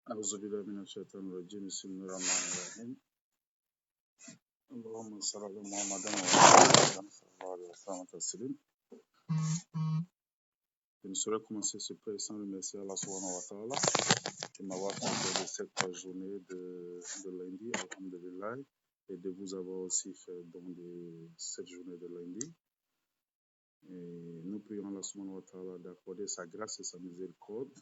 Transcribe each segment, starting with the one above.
أعوذ بالله من الشيطان الرجيم بسم الله الرحمن الرحيم اللهم صل على محمد وعلى آله صلى الله عليه وسلم تسليم. Je ne saurais commencer ce prêt sans remercier Allah subhanahu wa ta'ala de m'avoir accordé cette journée de lundi, alhamdulillah, et de vous avoir aussi fait don de cette journée de lundi. Et nous prions Allah subhanahu wa ta'ala d'accorder sa grâce et sa miséricorde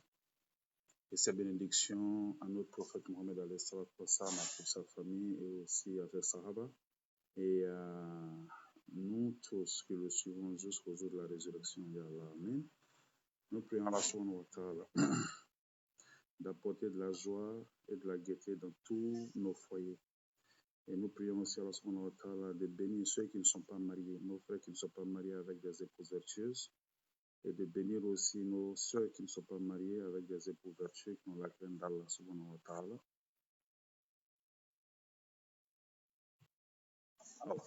et ses bénédictions à notre prophète Mohammed alayhi salatu wa salam, à toute sa famille et aussi à ses sahaba. Et nous tous qui le suivons jusqu'au jour de la résurrection, Ya Allah, Amen. Nous prions Allah subhanahu wa ta'ala d'apporter de la joie et de la gaieté dans tous nos foyers. Et nous prions aussi Allah subhanahu wa ta'ala de bénir ceux qui ne sont pas mariés, nos frères qui ne sont pas mariés avec des épouses vertueuses, et de bénir aussi nos sœurs qui ne sont pas mariées avec des époux vertueux qui ont la crainte d'Allah subhanahu wa ta'ala. Alors,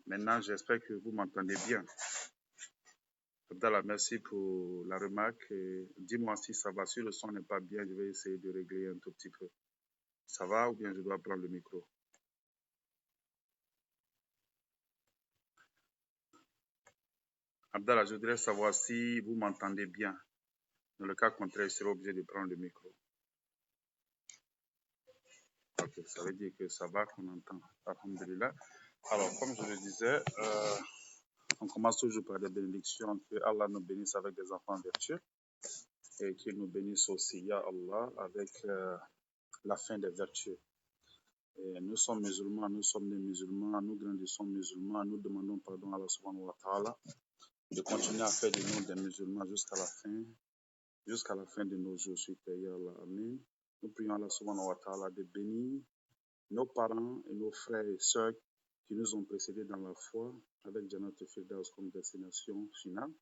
maintenant, j'espère que vous m'entendez bien. Abdallah, merci pour la remarque. Dis-moi si ça va. Si le son n'est pas bien, je vais essayer de régler un tout petit peu. Ça va ou bien je dois prendre le micro? Abdallah, je voudrais savoir si vous m'entendez bien. Dans le cas contraire, je serai obligé de prendre le micro. Ok, ça veut dire que ça va, qu'on entend. Alhamdulillah. Alors, comme je le disais, on commence toujours par des bénédictions. Que Allah nous bénisse avec des enfants vertueux et qu'il nous bénisse aussi, Ya Allah, avec la fin des vertus. Et nous sommes musulmans, nous sommes des musulmans, nous grandissons musulmans, nous demandons pardon à Allah subhanahu wa ta'ala de continuer à faire de nous des musulmans jusqu'à la fin de nos jours sur terre, Ya Allah, Amen. Nous prions Allah subhanahu wa ta'ala de bénir nos parents et nos frères et sœurs qui nous ont précédés dans la foi avec Jannat al-Firdaus comme destination finale.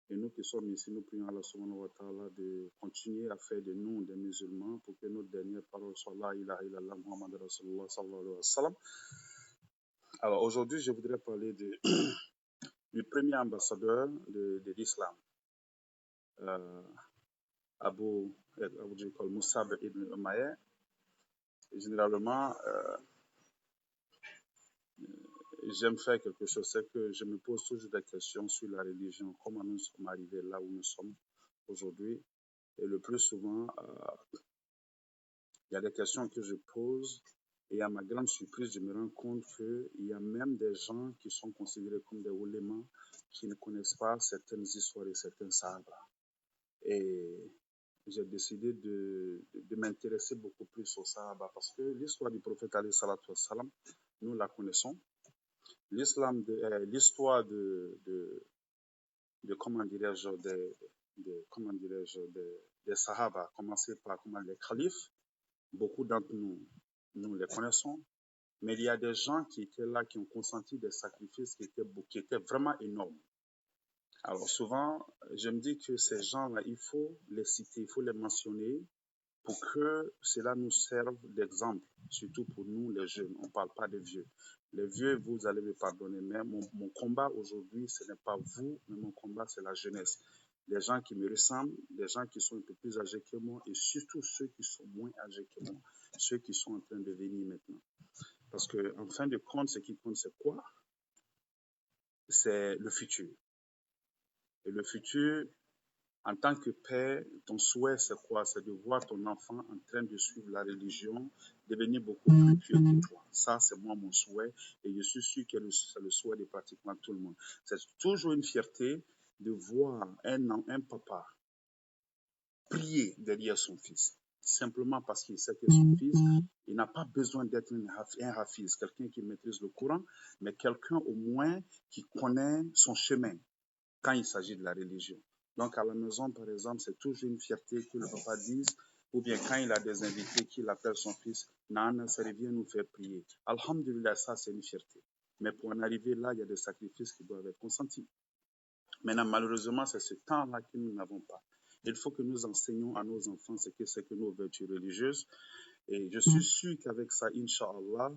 Et nous qui sommes ici, nous prions Allah subhanahu wa ta'ala de continuer à faire de nous des musulmans pour que notre dernière parole soit La ilaha illallah Muhammad Rasulullah sallallahu alayhi wa sallam. Alors aujourd'hui, je voudrais parler du premier ambassadeur de l'islam, Abu Musab ibn Umayr. Généralement, j'aime faire quelque chose, c'est que je me pose toujours des questions sur la religion, comment nous sommes arrivés là où nous sommes aujourd'hui. Et le plus souvent, il y a des questions que je pose et à ma grande surprise, je me rends compte qu'il y a même des gens qui sont considérés comme des oulémas qui ne connaissent pas certaines histoires et certains sabres. Et j'ai décidé de m'intéresser beaucoup plus au sahaba parce que l'histoire du prophète alayhi salatu wassalam, nous la connaissons. L'histoire de comment dirais-je, des sahaba, à commencer par les khalifes. Beaucoup d'entre nous les connaissons, mais il y a des gens qui étaient là, qui ont consenti des sacrifices qui étaient vraiment énormes. Alors souvent, je me dis que ces gens-là, il faut les citer, il faut les mentionner pour que cela nous serve d'exemple, surtout pour nous les jeunes. On ne parle pas des vieux. Les vieux, vous allez me pardonner, mais mon combat aujourd'hui, ce n'est pas vous, mais mon combat, c'est la jeunesse. Les gens qui me ressemblent, les gens qui sont un peu plus âgés que moi et surtout ceux qui sont moins âgés que moi, ceux qui sont en train de venir maintenant. Parce qu'en fin de compte, ce qui compte, c'est quoi? C'est le futur. Et le futur, en tant que père, ton souhait, c'est quoi? C'est de voir ton enfant en train de suivre la religion, devenir beaucoup plus pieux que toi. Ça, c'est moi, mon souhait. Et je suis sûr que c'est le souhait de pratiquement tout le monde. C'est toujours une fierté de voir un papa prier derrière son fils. Simplement parce qu'il sait que son fils, il n'a pas besoin d'être un hafiz, quelqu'un qui maîtrise le Coran, mais quelqu'un au moins qui connaît son chemin quand il s'agit de la religion. Donc à la maison, par exemple, c'est toujours une fierté que le papa dise, ou bien quand il a des invités, qu'il appelle son fils, Nana, ça vient nous faire prier. Alhamdulillah, ça c'est une fierté. Mais pour en arriver là, il y a des sacrifices qui doivent être consentis. Maintenant, malheureusement, c'est ce temps-là que nous n'avons pas. Il faut que nous enseignions à nos enfants ce que c'est que nos vertus religieuses. Et je suis sûr qu'avec ça, Inch'Allah,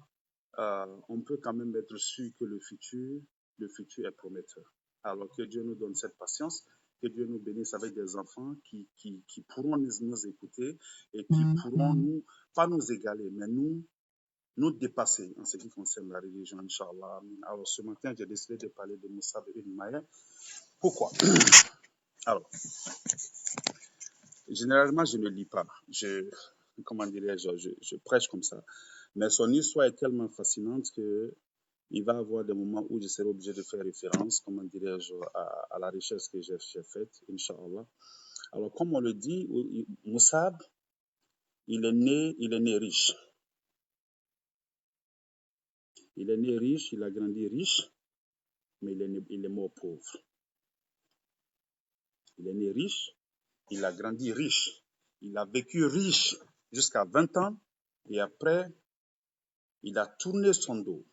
on peut quand même être sûr que le futur est prometteur. Alors que Dieu nous donne cette patience Que Dieu nous bénisse avec des enfants qui pourront nous écouter et qui pourront pas nous égaler, mais nous dépasser en ce qui concerne la religion, Inch'Allah. Alors, ce matin, j'ai décidé de parler de Moussa ibn Umayr. Pourquoi? Alors, généralement, je ne lis pas. Comment dirais-je, je prêche comme ça. Mais son histoire est tellement fascinante que il va y avoir des moments où je serai obligé de faire référence, comment dirais-je, à la richesse que j'ai faite, Inch'Allah. Alors, comme on le dit, Moussab, il est né riche. Il est né riche, il a grandi riche, mais il est mort pauvre. Il est né riche, il a grandi riche, il a vécu riche jusqu'à 20 ans, et après, il a tourné son dos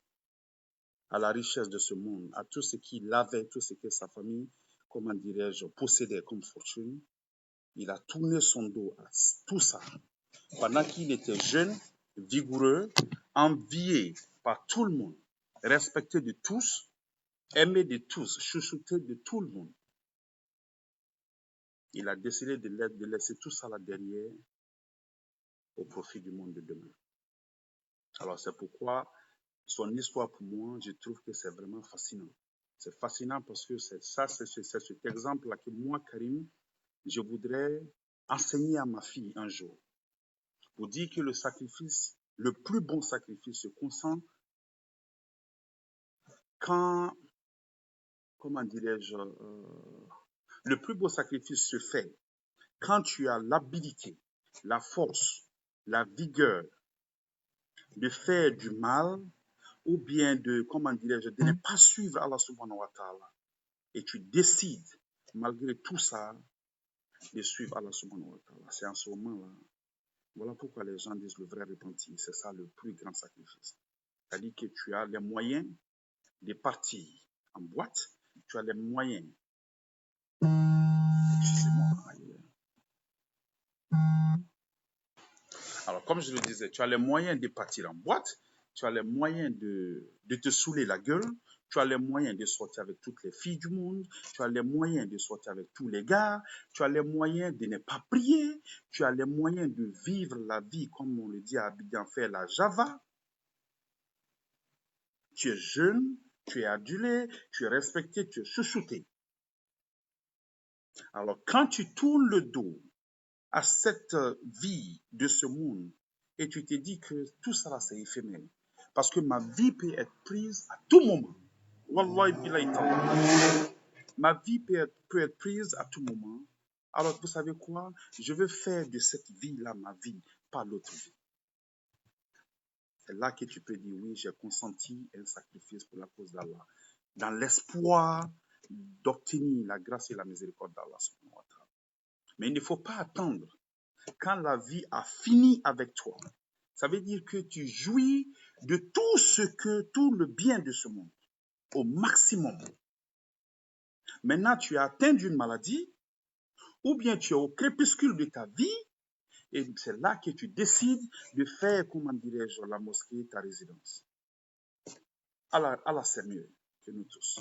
à la richesse de ce monde, à tout ce qu'il avait, tout ce que sa famille, comment dirais-je, possédait comme fortune. Il a tourné son dos à tout ça pendant qu'il était jeune, vigoureux, envié par tout le monde, respecté de tous, aimé de tous, chouchouté de tout le monde. Il a décidé de laisser tout ça là derrière au profit du monde de demain. Alors c'est pourquoi son histoire pour moi, je trouve que c'est vraiment fascinant. C'est fascinant parce que c'est cet exemple-là que moi, Karim, je voudrais enseigner à ma fille un jour. Pour dire que le sacrifice, le plus bon sacrifice se consent quand, comment dirais-je, le plus beau sacrifice se fait quand tu as l'habilité, la force, la vigueur de faire du mal ou bien de, comment dirais-je, de ne pas suivre Allah subhanahu wa ta'ala. Et tu décides, malgré tout ça, de suivre Allah subhanahu wa ta'ala. C'est en ce moment-là. Voilà pourquoi les gens disent le vrai repentir. C'est ça le plus grand sacrifice. C'est-à-dire que tu as les moyens de partir en boîte, tu as les moyens. Alors, comme je le disais, tu as les moyens de partir en boîte, tu as les moyens de te saouler la gueule, tu as les moyens de sortir avec toutes les filles du monde, tu as les moyens de sortir avec tous les gars, tu as les moyens de ne pas prier, tu as les moyens de vivre la vie, comme on le dit à Abidjan, faire la Java. Tu es jeune, tu es adulé, tu es respecté, tu es chouchouté. Alors, quand tu tournes le dos à cette vie de ce monde et tu te dis que tout ça, c'est éphémère, parce que ma vie peut être prise à tout moment. Wallahi billahi ta'ala. Ma vie peut être prise à tout moment. Alors, vous savez quoi? Je veux faire de cette vie-là ma vie, pas l'autre vie. C'est là que tu peux dire, oui, j'ai consenti un sacrifice pour la cause d'Allah, dans l'espoir d'obtenir la grâce et la miséricorde d'Allah. Mais il ne faut pas attendre quand la vie a fini avec toi. Ça veut dire que tu jouis de tout le bien de ce monde, au maximum. Maintenant, tu as atteint d'une maladie, ou bien tu es au crépuscule de ta vie, et c'est là que tu décides de faire, comment dirais-je, la mosquée, ta résidence. Allah, c'est mieux que nous tous.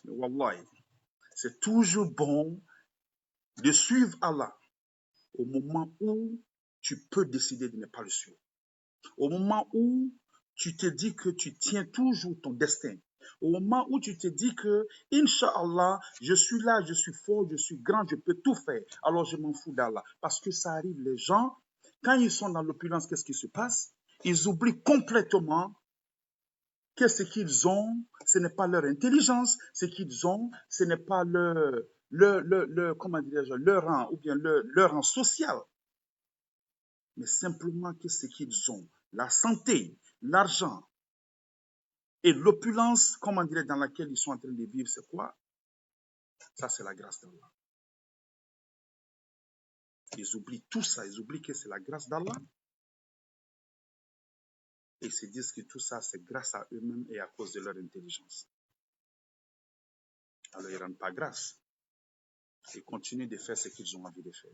Mais wallahi, c'est toujours bon de suivre Allah au moment où tu peux décider de ne pas le suivre. Au moment où tu te dis que tu tiens toujours ton destin. Au moment où tu te dis que, Inch'Allah, je suis là, je suis fort, je suis grand, je peux tout faire. Alors je m'en fous d'Allah. Parce que ça arrive, les gens, quand ils sont dans l'opulence, qu'est-ce qui se passe? Ils oublient complètement que ce qu'ils ont, ce n'est pas leur intelligence. Ce qu'ils ont, ce n'est pas comment dirais-je, leur rang, ou bien leur rang social. Mais simplement que ce qu'ils ont, la santé, l'argent et l'opulence, comment dirais dans laquelle ils sont en train de vivre, c'est quoi? Ça, c'est la grâce d'Allah. Ils oublient tout ça, ils oublient que c'est la grâce d'Allah. Et ils se disent que tout ça, c'est grâce à eux-mêmes et à cause de leur intelligence. Alors, ils ne rendent pas grâce. Ils continuent de faire ce qu'ils ont envie de faire.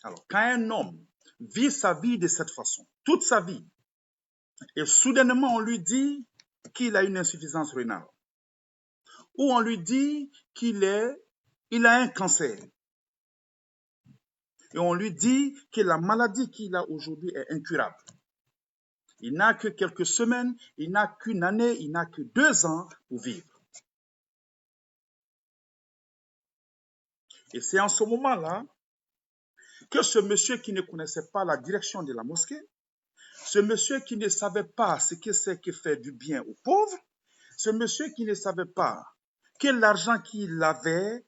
Alors, quand un homme vit sa vie de cette façon, toute sa vie, et soudainement on lui dit qu'il a une insuffisance rénale, où on lui dit il a un cancer. Et on lui dit que la maladie qu'il a aujourd'hui est incurable. Il n'a que quelques semaines, il n'a qu'une année, il n'a que 2 ans pour vivre. Et c'est en ce moment-là que ce monsieur qui ne connaissait pas la direction de la mosquée, ce monsieur qui ne savait pas ce que c'est que faire du bien aux pauvres, ce monsieur qui ne savait pas que l'argent qu'il avait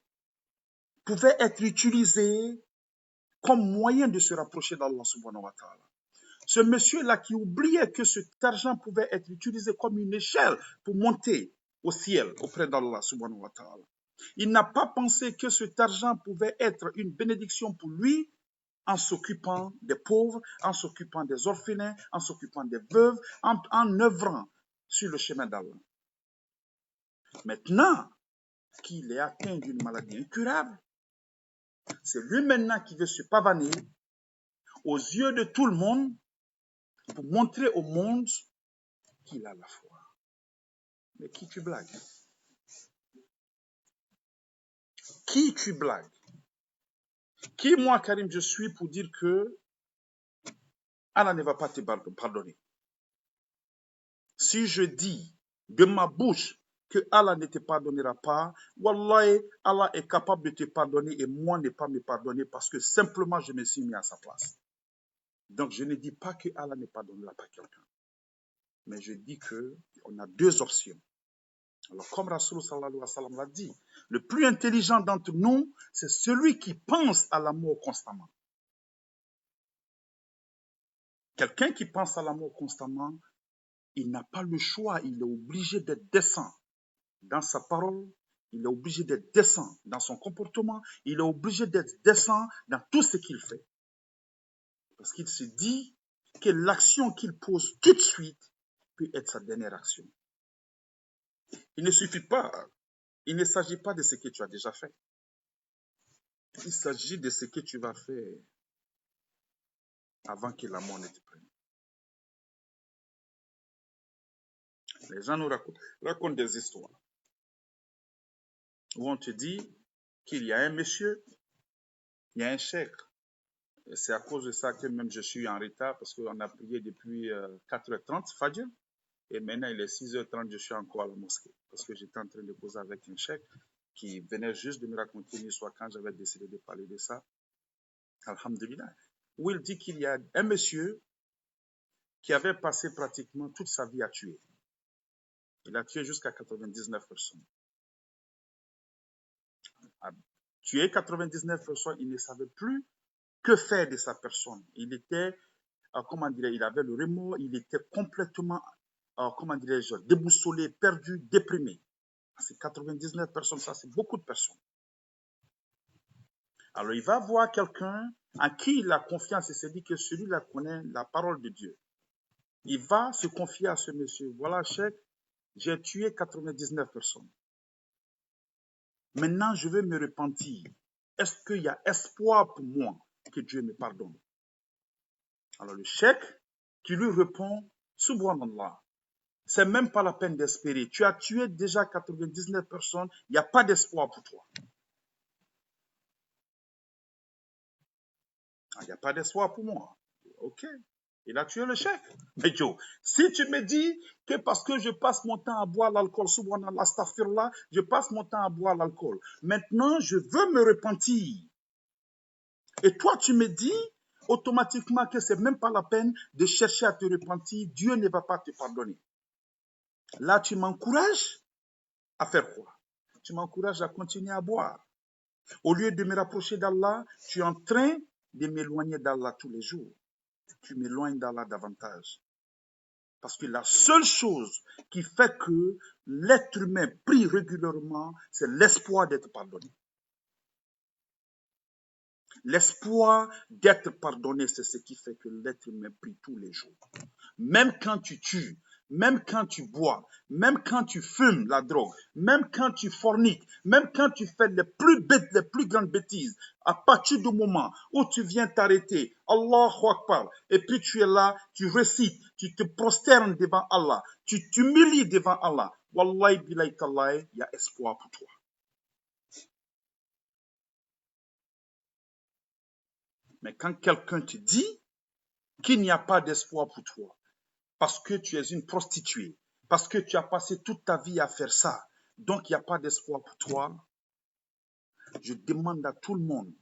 pouvait être utilisé comme moyen de se rapprocher d'Allah subhanahu wa ta'ala. Ce monsieur-là qui oubliait que cet argent pouvait être utilisé comme une échelle pour monter au ciel auprès d'Allah subhanahu wa ta'ala. Il n'a pas pensé que cet argent pouvait être une bénédiction pour lui en s'occupant des pauvres, en s'occupant des orphelins, en s'occupant des veuves, en œuvrant sur le chemin d'Allah. Maintenant qu'il est atteint d'une maladie incurable, c'est lui maintenant qui veut se pavaner aux yeux de tout le monde pour montrer au monde qu'il a la foi. Mais qui tu blagues? Qui tu blagues? Qui, moi, Karim, je suis pour dire que Allah ne va pas te pardonner? Si je dis de ma bouche que Allah ne te pardonnera pas, Wallahi, Allah est capable de te pardonner et moi ne pas me pardonner parce que simplement je me suis mis à sa place. Donc je ne dis pas que Allah ne pardonnera pas quelqu'un. Mais je dis qu'on a 2 options. Alors, comme Rasoul sallallahu alayhi wa sallam l'a dit, le plus intelligent d'entre nous, c'est celui qui pense à la mort constamment. Quelqu'un qui pense à la mort constamment, il n'a pas le choix, il est obligé d'être décent dans sa parole, il est obligé d'être décent dans son comportement, il est obligé d'être décent dans tout ce qu'il fait. Parce qu'il se dit que l'action qu'il pose tout de suite peut être sa dernière action. Il ne suffit pas, il ne s'agit pas de ce que tu as déjà fait. Il s'agit de ce que tu vas faire avant que la mort ne te prenne. Les gens nous racontent des histoires où on te dit qu'il y a un monsieur, il y a un cheikh. Et c'est à cause de ça que même je suis en retard parce qu'on a prié depuis 4h30, Fajr. Et maintenant, il est 6h30, je suis encore à la mosquée parce que j'étais en train de causer avec un cheikh qui venait juste de me raconter une histoire quand j'avais décidé de parler de ça. Alhamdulillah. Où il dit qu'il y a un monsieur qui avait passé pratiquement toute sa vie à tuer. Il a tué jusqu'à 99 personnes. A tué 99 personnes, il ne savait plus que faire de sa personne. Il était, il avait le remords, il était complètement, déboussolé, perdu, déprimé. C'est 99 personnes, ça c'est beaucoup de personnes. Alors il va voir quelqu'un à qui il a confiance et se dit que celui-là connaît la parole de Dieu. Il va se confier à ce monsieur. Voilà, cheikh, j'ai tué 99 personnes. Maintenant, je vais me repentir. Est-ce qu'il y a espoir pour moi que Dieu me pardonne? Alors le cheikh qui lui répond, Subhanallah, c'est même pas la peine d'espérer. Tu as tué déjà 99 personnes, il n'y a pas d'espoir pour toi. Il n'y a pas d'espoir pour moi. Ok. Il a tué le cheikh. Mais Joe, si tu me dis que parce que je passe mon temps à boire l'alcool, subhanallah, astaghfirullah, je passe mon temps à boire l'alcool. Maintenant, je veux me repentir. Et toi, tu me dis automatiquement que c'est même pas la peine de chercher à te repentir. Dieu ne va pas te pardonner. Là, tu m'encourages à faire quoi? Tu m'encourages à continuer à boire. Au lieu de me rapprocher d'Allah, tu es en train de m'éloigner d'Allah tous les jours. Tu m'éloignes d'Allah davantage. Parce que la seule chose qui fait que l'être humain prie régulièrement, c'est l'espoir d'être pardonné. L'espoir d'être pardonné, c'est ce qui fait que l'être humain prie tous les jours. Même quand tu tues, même quand tu bois, même quand tu fumes la drogue, même quand tu forniques, même quand tu fais les plus grandes bêtises, à partir du moment où tu viens t'arrêter, Allahu Akbar, et puis tu es là, tu récites, tu te prosternes devant Allah, tu t'humilies devant Allah, Wallahi, billahi, tallahi, il y a espoir pour toi. Mais quand quelqu'un te dit qu'il n'y a pas d'espoir pour toi, parce que tu es une prostituée, parce que tu as passé toute ta vie à faire ça, donc il n'y a pas d'espoir pour toi, je demande à tout le monde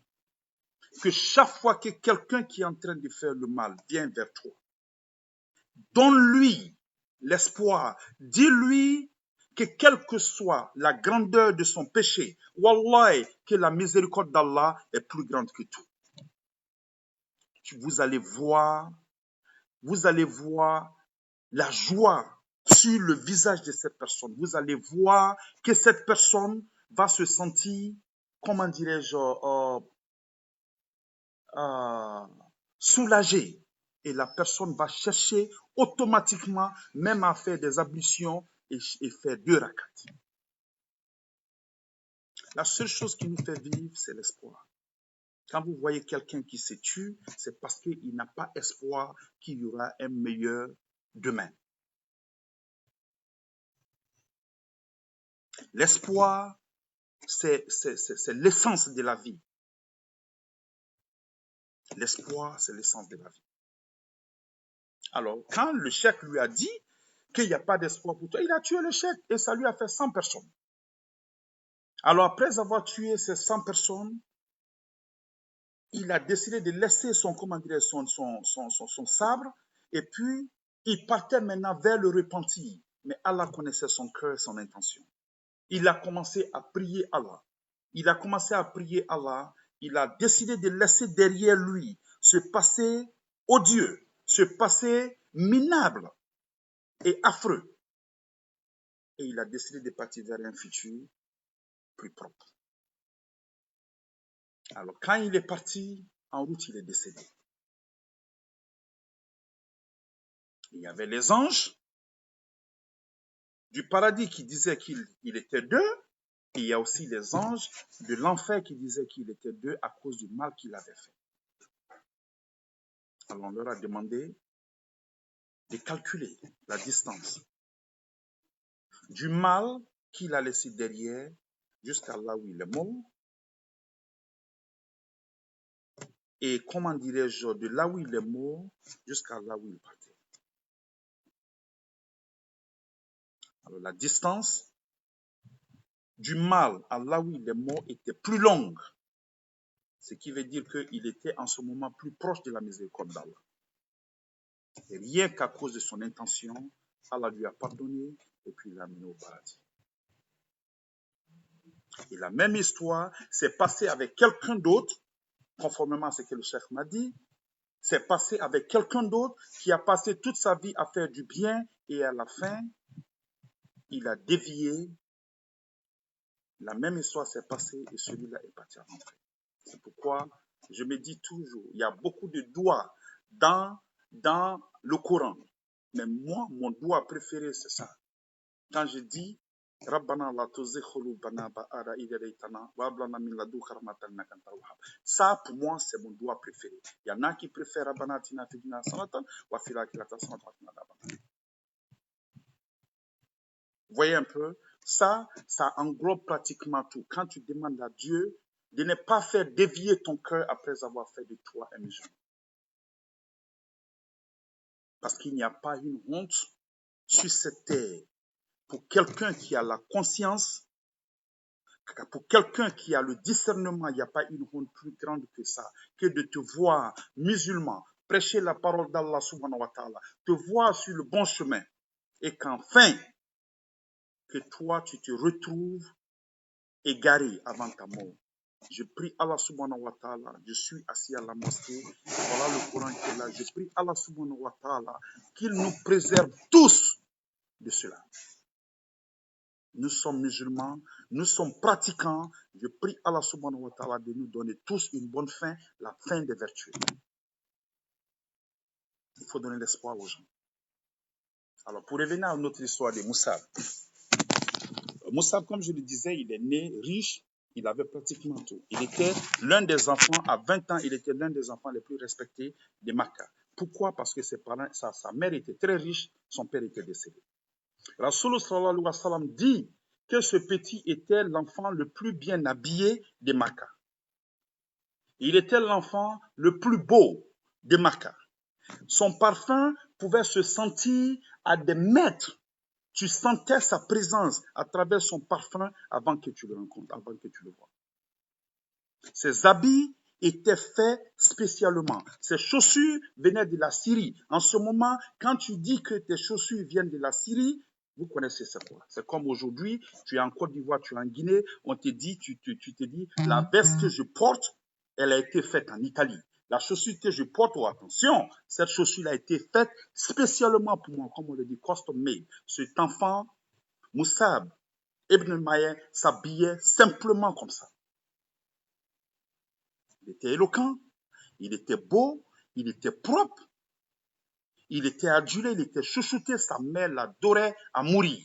que chaque fois que quelqu'un qui est en train de faire le mal vient vers toi, donne-lui l'espoir, dis-lui que quelle que soit la grandeur de son péché, wallahi, que la miséricorde d'Allah est plus grande que tout. Vous allez voir la joie sur le visage de cette personne. Vous allez voir que cette personne va se sentir, comment dirais-je, soulagée. Et la personne va chercher automatiquement même à faire des ablutions et faire 2 rakats. La seule chose qui nous fait vivre, c'est l'espoir. Quand vous voyez quelqu'un qui se tue, c'est parce qu'il n'a pas espoir qu'il y aura un meilleur demain. L'espoir, c'est l'essence de la vie. L'espoir, c'est l'essence de la vie. Alors, quand le cheikh lui a dit qu'il n'y a pas d'espoir pour toi, il a tué le cheikh et ça lui a fait 100 personnes. Alors, après avoir tué ces 100 personnes, il a décidé de laisser son sabre et puis il partait maintenant vers le repentir. Mais Allah connaissait son cœur et son intention. Il a commencé à prier Allah. Il a commencé à prier Allah. Il a décidé de laisser derrière lui ce passé odieux, ce passé minable et affreux. Et il a décidé de partir vers un futur plus propre. Alors, quand il est parti, en route, il est décédé. Il y avait les anges du paradis qui disaient qu'il était d'eux, et il y a aussi les anges de l'enfer qui disaient qu'il était d'eux à cause du mal qu'il avait fait. Alors, on leur a demandé de calculer la distance du mal qu'il a laissé derrière jusqu'à là où il est mort, et comment dirais-je, de là où il est mort jusqu'à là où il partait. Alors, la distance du mal à là où il est mort était plus longue, ce qui veut dire qu'il était en ce moment plus proche de la miséricorde d'Allah. Et rien qu'à cause de son intention, Allah lui a pardonné et puis il l'a amené au paradis. Et la même histoire s'est passée avec quelqu'un d'autre, conformément à ce que le cheikh m'a dit, c'est passé avec quelqu'un d'autre qui a passé toute sa vie à faire du bien et à la fin, il a dévié. La même histoire s'est passée et celui-là est parti à l'enfer. C'est pourquoi je me dis toujours, il y a beaucoup de doigts dans le Coran. Mais moi, mon doigt préféré, c'est ça. Quand je dis Rabbana la tuzigh qulubana ba'da idh hadaytana wa hab lana min ladunka rahmatan innaka antal wahhab. Ça, pour moi, c'est mon doigt préféré. Il y en a qui préfèrent Rabbana atina fid dunya hasanatan wa fil akhirati hasanatan wa qina adhaban nar. Vous voyez un peu, ça englobe pratiquement tout. Quand tu demandes à Dieu de ne pas faire dévier ton cœur après avoir fait de toi un musulman. Parce qu'il n'y a pas une honte sur cette terre pour quelqu'un qui a la conscience, pour quelqu'un qui a le discernement. Il n'y a pas une honte plus grande que ça, que de te voir musulman, prêcher la parole d'Allah subhanahu wa ta'ala, te voir sur le bon chemin, et qu'enfin, que toi, tu te retrouves égaré avant ta mort. Je prie Allah subhanahu wa ta'ala, je suis assis à la mosquée, voilà le Coran qui est là, je prie Allah subhanahu wa ta'ala qu'il nous préserve tous de cela. Nous sommes musulmans, nous sommes pratiquants, je prie Allah subhanahu wa ta'ala de nous donner tous une bonne fin, la fin des vertus. Il faut donner l'espoir aux gens. Alors pour revenir à notre histoire de Moussab. Moussab, comme je le disais, il est né riche. Il avait pratiquement tout. Il était l'un des enfants, à 20 ans, il était l'un des enfants les plus respectés de Makkah. Pourquoi? Parce que ses parents, sa mère était très riche, son père était décédé. Rasoul sallallahu alayhi wa sallam dit que ce petit était l'enfant le plus bien habillé de Makkah. Il était l'enfant le plus beau de Makkah. Son parfum pouvait se sentir à des mètres. Tu sentais sa présence à travers son parfum avant que tu le rencontres, avant que tu le vois. Ses habits étaient faits spécialement. Ses chaussures venaient de la Syrie. En ce moment, quand tu dis que tes chaussures viennent de la Syrie, vous connaissez ça quoi? C'est comme aujourd'hui, tu es en Côte d'Ivoire, tu es en Guinée, on te dit, tu te dis, la veste que je porte, elle a été faite en Italie. La chaussure que je porte, oh, attention, cette chaussure a été faite spécialement pour moi, comme on le dit, custom made. Cet enfant, Moussab Ibn Maïen, s'habillait simplement comme ça. Il était éloquent, il était beau, il était propre, il était adulé, il était chouchouté, sa mère l'adorait à mourir.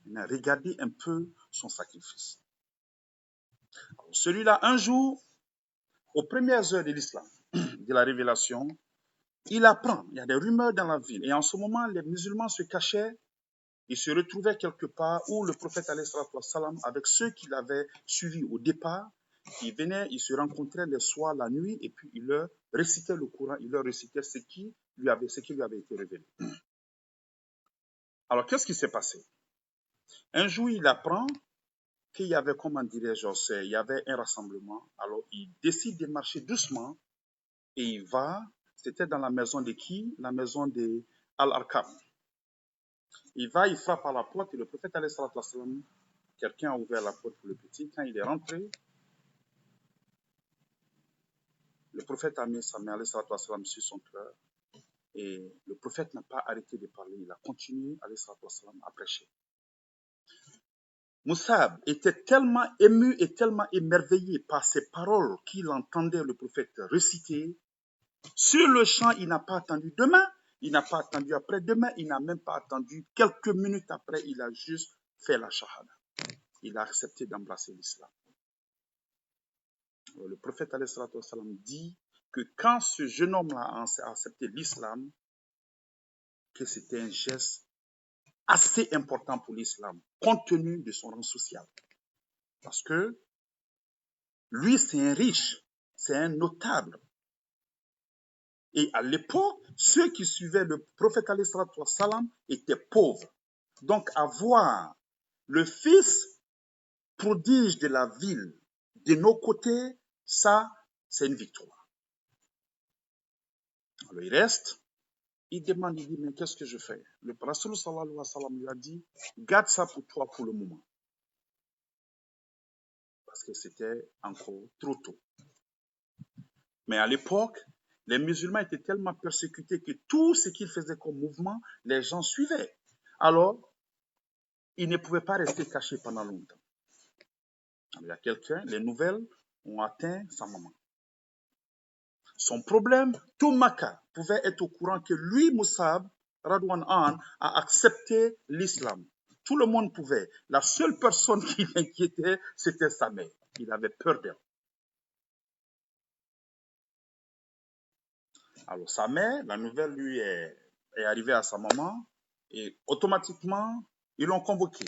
Regardez un peu son sacrifice. Celui-là, un jour, aux premières heures de l'islam, de la révélation, il apprend, il y a des rumeurs dans la ville. Et en ce moment, les musulmans se cachaient, ils se retrouvaient quelque part où le prophète salam, avec ceux qu'il avait suivis au départ, ils venaient, ils se rencontraient les soirs, la nuit, et puis il leur récitait le Coran, il leur récitait ce qui lui avait été révélé. Alors, qu'est-ce qui s'est passé? Un jour, il apprend qu'il y avait, comment dirais-je, il y avait un rassemblement. Alors, il décide de marcher doucement et il va, c'était dans la maison de qui? La maison de Al-Arkam. Il va, il frappe à la porte et le prophète, quelqu'un a ouvert la porte pour le petit. Quand il est rentré, le prophète a mis sa main sur son cœur et le prophète n'a pas arrêté de parler. Il a continué à prêcher. Moussab était tellement ému et tellement émerveillé par ces paroles qu'il entendait le prophète réciter. Sur le champ, il n'a pas attendu demain, il n'a pas attendu après-demain, il n'a même pas attendu quelques minutes après, il a juste fait la shahada. Il a accepté d'embrasser l'islam. Le prophète dit que quand ce jeune homme-là a accepté l'islam, que c'était un geste assez important pour l'islam, compte tenu de son rang social. Parce que lui, c'est un riche, c'est un notable. Et à l'époque, ceux qui suivaient le prophète salam étaient pauvres. Donc, avoir le fils prodige de la ville de nos côtés, ça, c'est une victoire. Alors, il reste, il demande, il dit, mais qu'est-ce que je fais? Le Rasoul sallallahu alayhi wa sallam lui a dit, garde ça pour toi pour le moment. Parce que c'était encore trop tôt. Mais à l'époque, les musulmans étaient tellement persécutés que tout ce qu'ils faisaient comme mouvement, les gens suivaient. Alors, ils ne pouvaient pas rester cachés pendant longtemps. Il y a quelqu'un, les nouvelles ont atteint sa maman. Son problème, tout Makkah pouvait être au courant que lui, Moussab, Radwan An, a accepté l'islam. Tout le monde pouvait. La seule personne qui l'inquiétait, c'était sa mère. Il avait peur d'elle. Alors sa mère, la nouvelle lui est arrivée à sa maman et automatiquement, ils l'ont convoqué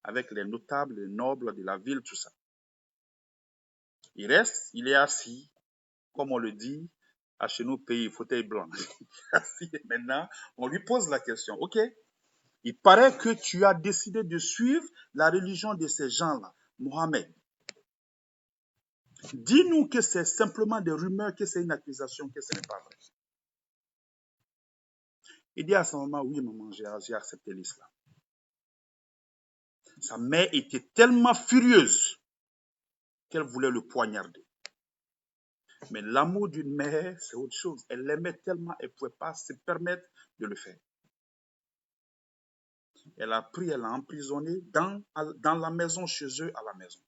avec les notables, les nobles de la ville, tout ça. Il reste, il est assis, comme on le dit, à chez nous, pays, fauteuil blanc. Maintenant, on lui pose la question, ok, il paraît que tu as décidé de suivre la religion de ces gens-là, Mohamed. Dis-nous que c'est simplement des rumeurs, que c'est une accusation, que ce n'est pas vrai. Il dit à sa maman, oui maman, j'ai accepté l'islam. Sa mère était tellement furieuse qu'elle voulait le poignarder. Mais l'amour d'une mère, c'est autre chose. Elle l'aimait tellement, elle ne pouvait pas se permettre de le faire. Elle a pris, elle l'a emprisonné dans la maison, chez eux, à la maison.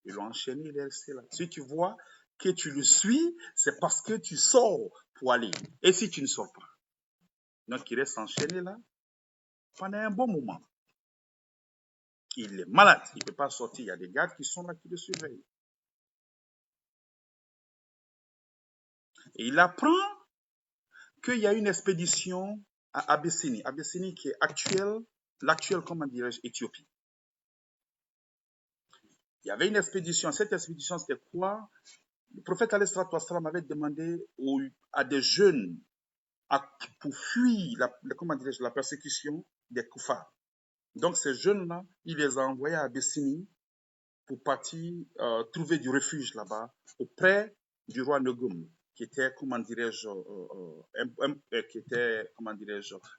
Ils l'ont enchaîné, il est resté là. Si tu vois que tu le suis, c'est parce que tu sors pour aller. Et si tu ne sors pas? Donc, il reste enchaîné là pendant un bon moment. Il est malade, il ne peut pas sortir. Il y a des gardes qui sont là, qui le surveillent. Et il apprend qu'il y a une expédition à Abyssinie. Abyssinie qui est l'actuelle, comment dirais-je, Éthiopie. Il y avait une expédition. Cette expédition, c'était quoi? Le prophète ﷺ avait demandé à des jeunes pour fuir la persécution des koufars. Donc ces jeunes-là, il les a envoyés à Abyssinie pour partir trouver du refuge là-bas auprès du roi Negum, qui était, comment dirais-je,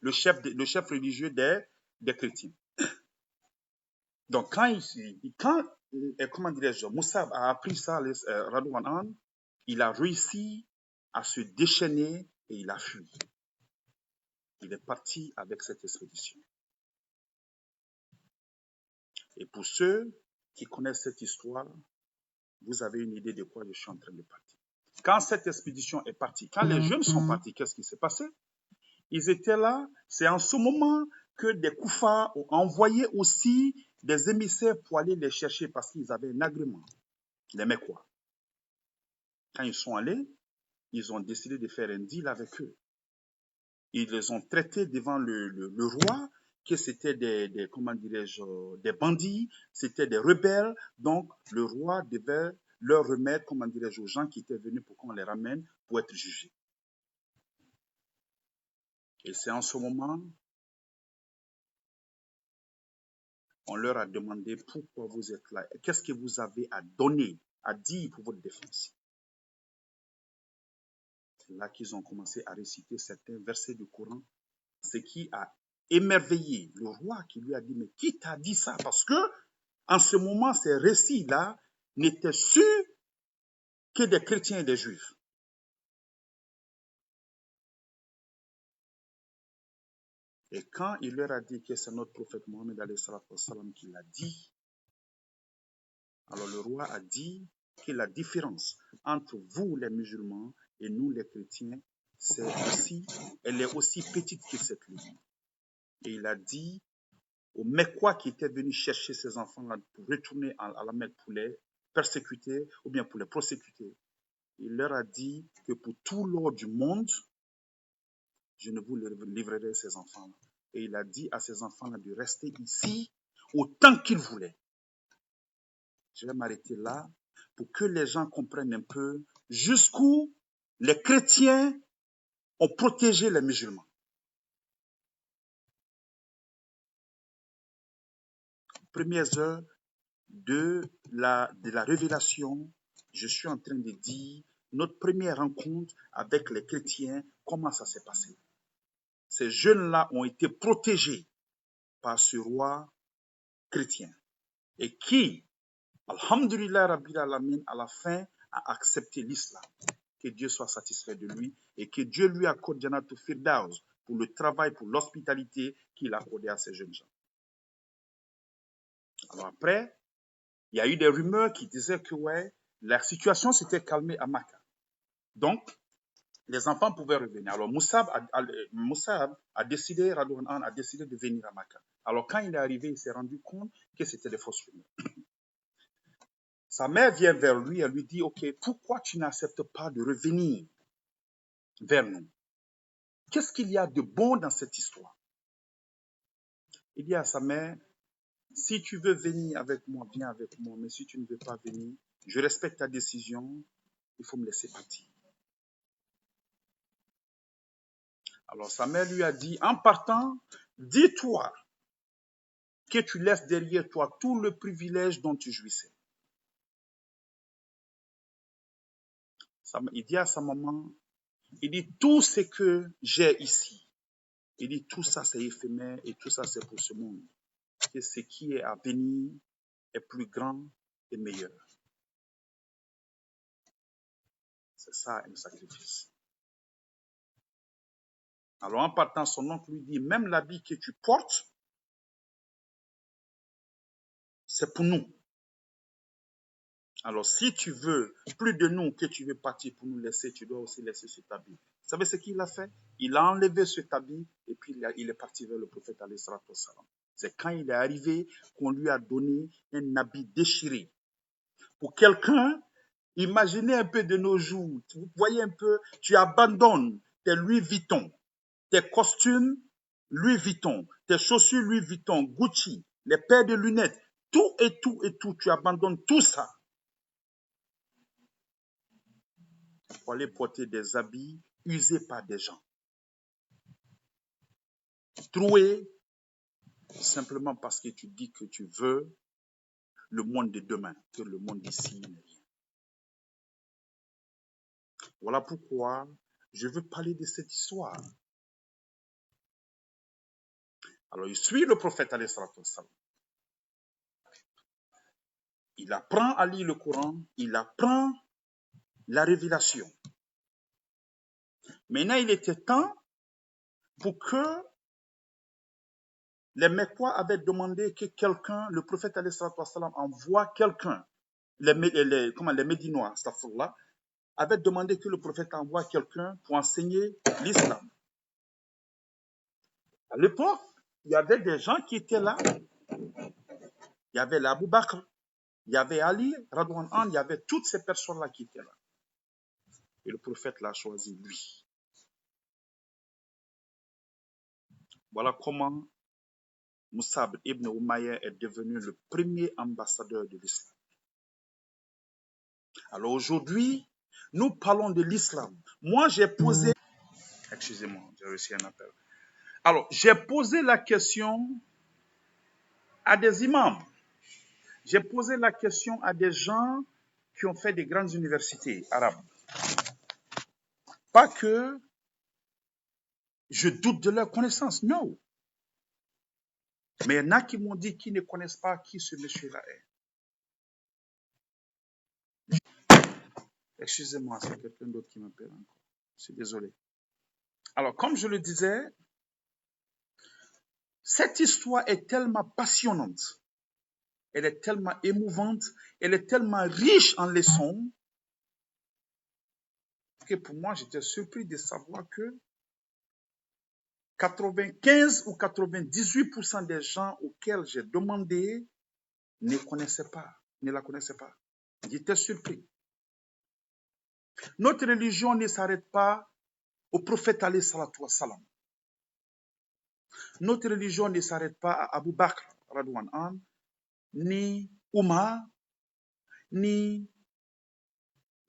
le chef religieux des chrétiens. Donc quand comment dirais-je, Moussa a appris ça, Radouan An, il a réussi à se déchaîner et il a fui. Il est parti avec cette expédition. Et pour ceux qui connaissent cette histoire, vous avez une idée de quoi je suis en train de partir. Quand cette expédition est partie, quand les jeunes sont partis, qu'est-ce qui s'est passé? Ils étaient là, c'est en ce moment que des koufars ont envoyé aussi des émissaires pour aller les chercher parce qu'ils avaient un agrément. Les Mekwa. Quand ils sont allés, ils ont décidé de faire un deal avec eux. Ils les ont traités devant le roi, que c'était des bandits, c'était des rebelles. Donc, le roi devait leur remettre, aux gens qui étaient venus pour qu'on les ramène pour être jugés. Et c'est en ce moment, on leur a demandé pourquoi vous êtes là. Qu'est-ce que vous avez à donner, à dire pour votre défense? C'est là qu'ils ont commencé à réciter certains versets du Coran, ce qui a émerveillé le roi qui lui a dit, mais qui t'a dit ça? Parce que en ce moment, ces récits-là n'étaient sûrs que des chrétiens et des juifs. Et quand il leur a dit que c'est notre prophète Mohammed qui l'a dit, alors le roi a dit que la différence entre vous les musulmans et nous les chrétiens, elle est aussi petite que cette ligne. Et il a dit aux Mekwa qui étaient venus chercher ces enfants-là pour retourner à la Mecque pour les persécuter ou bien pour les prosécuter, il leur a dit que pour tout l'or du monde, je ne vous livrerai ces enfants-là. Et il a dit à ces enfants-là de rester ici autant qu'ils voulaient. Je vais m'arrêter là pour que les gens comprennent un peu jusqu'où les chrétiens ont protégé les musulmans. Premières heures de la révélation, je suis en train de dire notre première rencontre avec les chrétiens, comment ça s'est passé. Ces jeunes-là ont été protégés par ce roi chrétien et qui, alhamdulillah Rabbil Alamin, à la fin a accepté l'islam. Que Dieu soit satisfait de lui et que Dieu lui accorde Janatul Firdaus pour le travail, pour l'hospitalité qu'il a accordé à ces jeunes gens. Alors après, il y a eu des rumeurs qui disaient que ouais, la situation s'était calmée à Makkah. Donc, les enfants pouvaient revenir. Alors Moussab a décidé, Radouan a décidé de venir à Makkah. Alors quand il est arrivé, il s'est rendu compte que c'était des fausses rumeurs. Sa mère vient vers lui et lui dit, ok, pourquoi tu n'acceptes pas de revenir vers nous? Qu'est-ce qu'il y a de bon dans cette histoire? Il dit à sa mère, si tu veux venir avec moi, viens avec moi, mais si tu ne veux pas venir, je respecte ta décision, il faut me laisser partir. Alors sa mère lui a dit, en partant, dis-toi que tu laisses derrière toi tout le privilège dont tu jouissais. Il dit à sa maman, il dit, tout ce que j'ai ici, il dit, tout ça c'est éphémère et tout ça c'est pour ce monde. Et ce qui est à venir est plus grand et meilleur. C'est ça un sacrifice. Alors en partant, son oncle lui dit, même l'habit que tu portes, c'est pour nous. Alors si tu veux plus de nous que tu veux partir pour nous laisser, tu dois aussi laisser cet habit. Vous savez ce qu'il a fait? Il a enlevé cet habit et puis il est parti vers le prophète alayhi salatu wassalam. C'est quand il est arrivé qu'on lui a donné un habit déchiré. Pour quelqu'un, imaginez un peu de nos jours, vous voyez un peu, tu abandonnes tes Louis Vuitton, tes costumes Louis Vuitton, tes chaussures Louis Vuitton, Gucci, les paires de lunettes, tout et tout et tout, tu abandonnes tout ça pour aller porter des habits usés par des gens. Troués simplement parce que tu dis que tu veux le monde de demain, que le monde d'ici n'est rien. Voilà pourquoi je veux parler de cette histoire. Alors, il suit le prophète alayhi salatu wassalam. Il apprend à lire le Coran, il apprend la révélation. Maintenant, il était temps pour que les Mecquois avaient demandé que quelqu'un, le prophète alayhi salatu wassalam, envoie quelqu'un, les Médinois, avaient demandé que le prophète envoie quelqu'un pour enseigner l'islam. À l'époque, il y avait des gens qui étaient là. Il y avait l'Abou Bakr, il y avait Ali, Radouan An, il y avait toutes ces personnes-là qui étaient là. Et le prophète l'a choisi, lui. Voilà comment Musab ibn Umayya est devenu le premier ambassadeur de l'islam. Alors aujourd'hui, nous parlons de l'islam. Moi, j'ai posé... Excusez-moi, j'ai reçu un appel. Alors, j'ai posé la question à des imams. J'ai posé la question à des gens qui ont fait des grandes universités arabes. Pas que je doute de leur connaissance, non. Mais il y en a qui m'ont dit qu'ils ne connaissent pas qui ce monsieur-là est. Excusez-moi, c'est quelqu'un d'autre qui m'appelle encore. Je suis désolé. Alors, comme je le disais, cette histoire est tellement passionnante, elle est tellement émouvante, elle est tellement riche en leçons, que pour moi, j'étais surpris de savoir que 95 ou 98% des gens auxquels j'ai demandé ne la connaissaient pas. J'étais surpris. Notre religion ne s'arrête pas au prophète alayhi salatu wassalam. Notre religion ne s'arrête pas à Abu Bakr, Radouan An, ni Omar, ni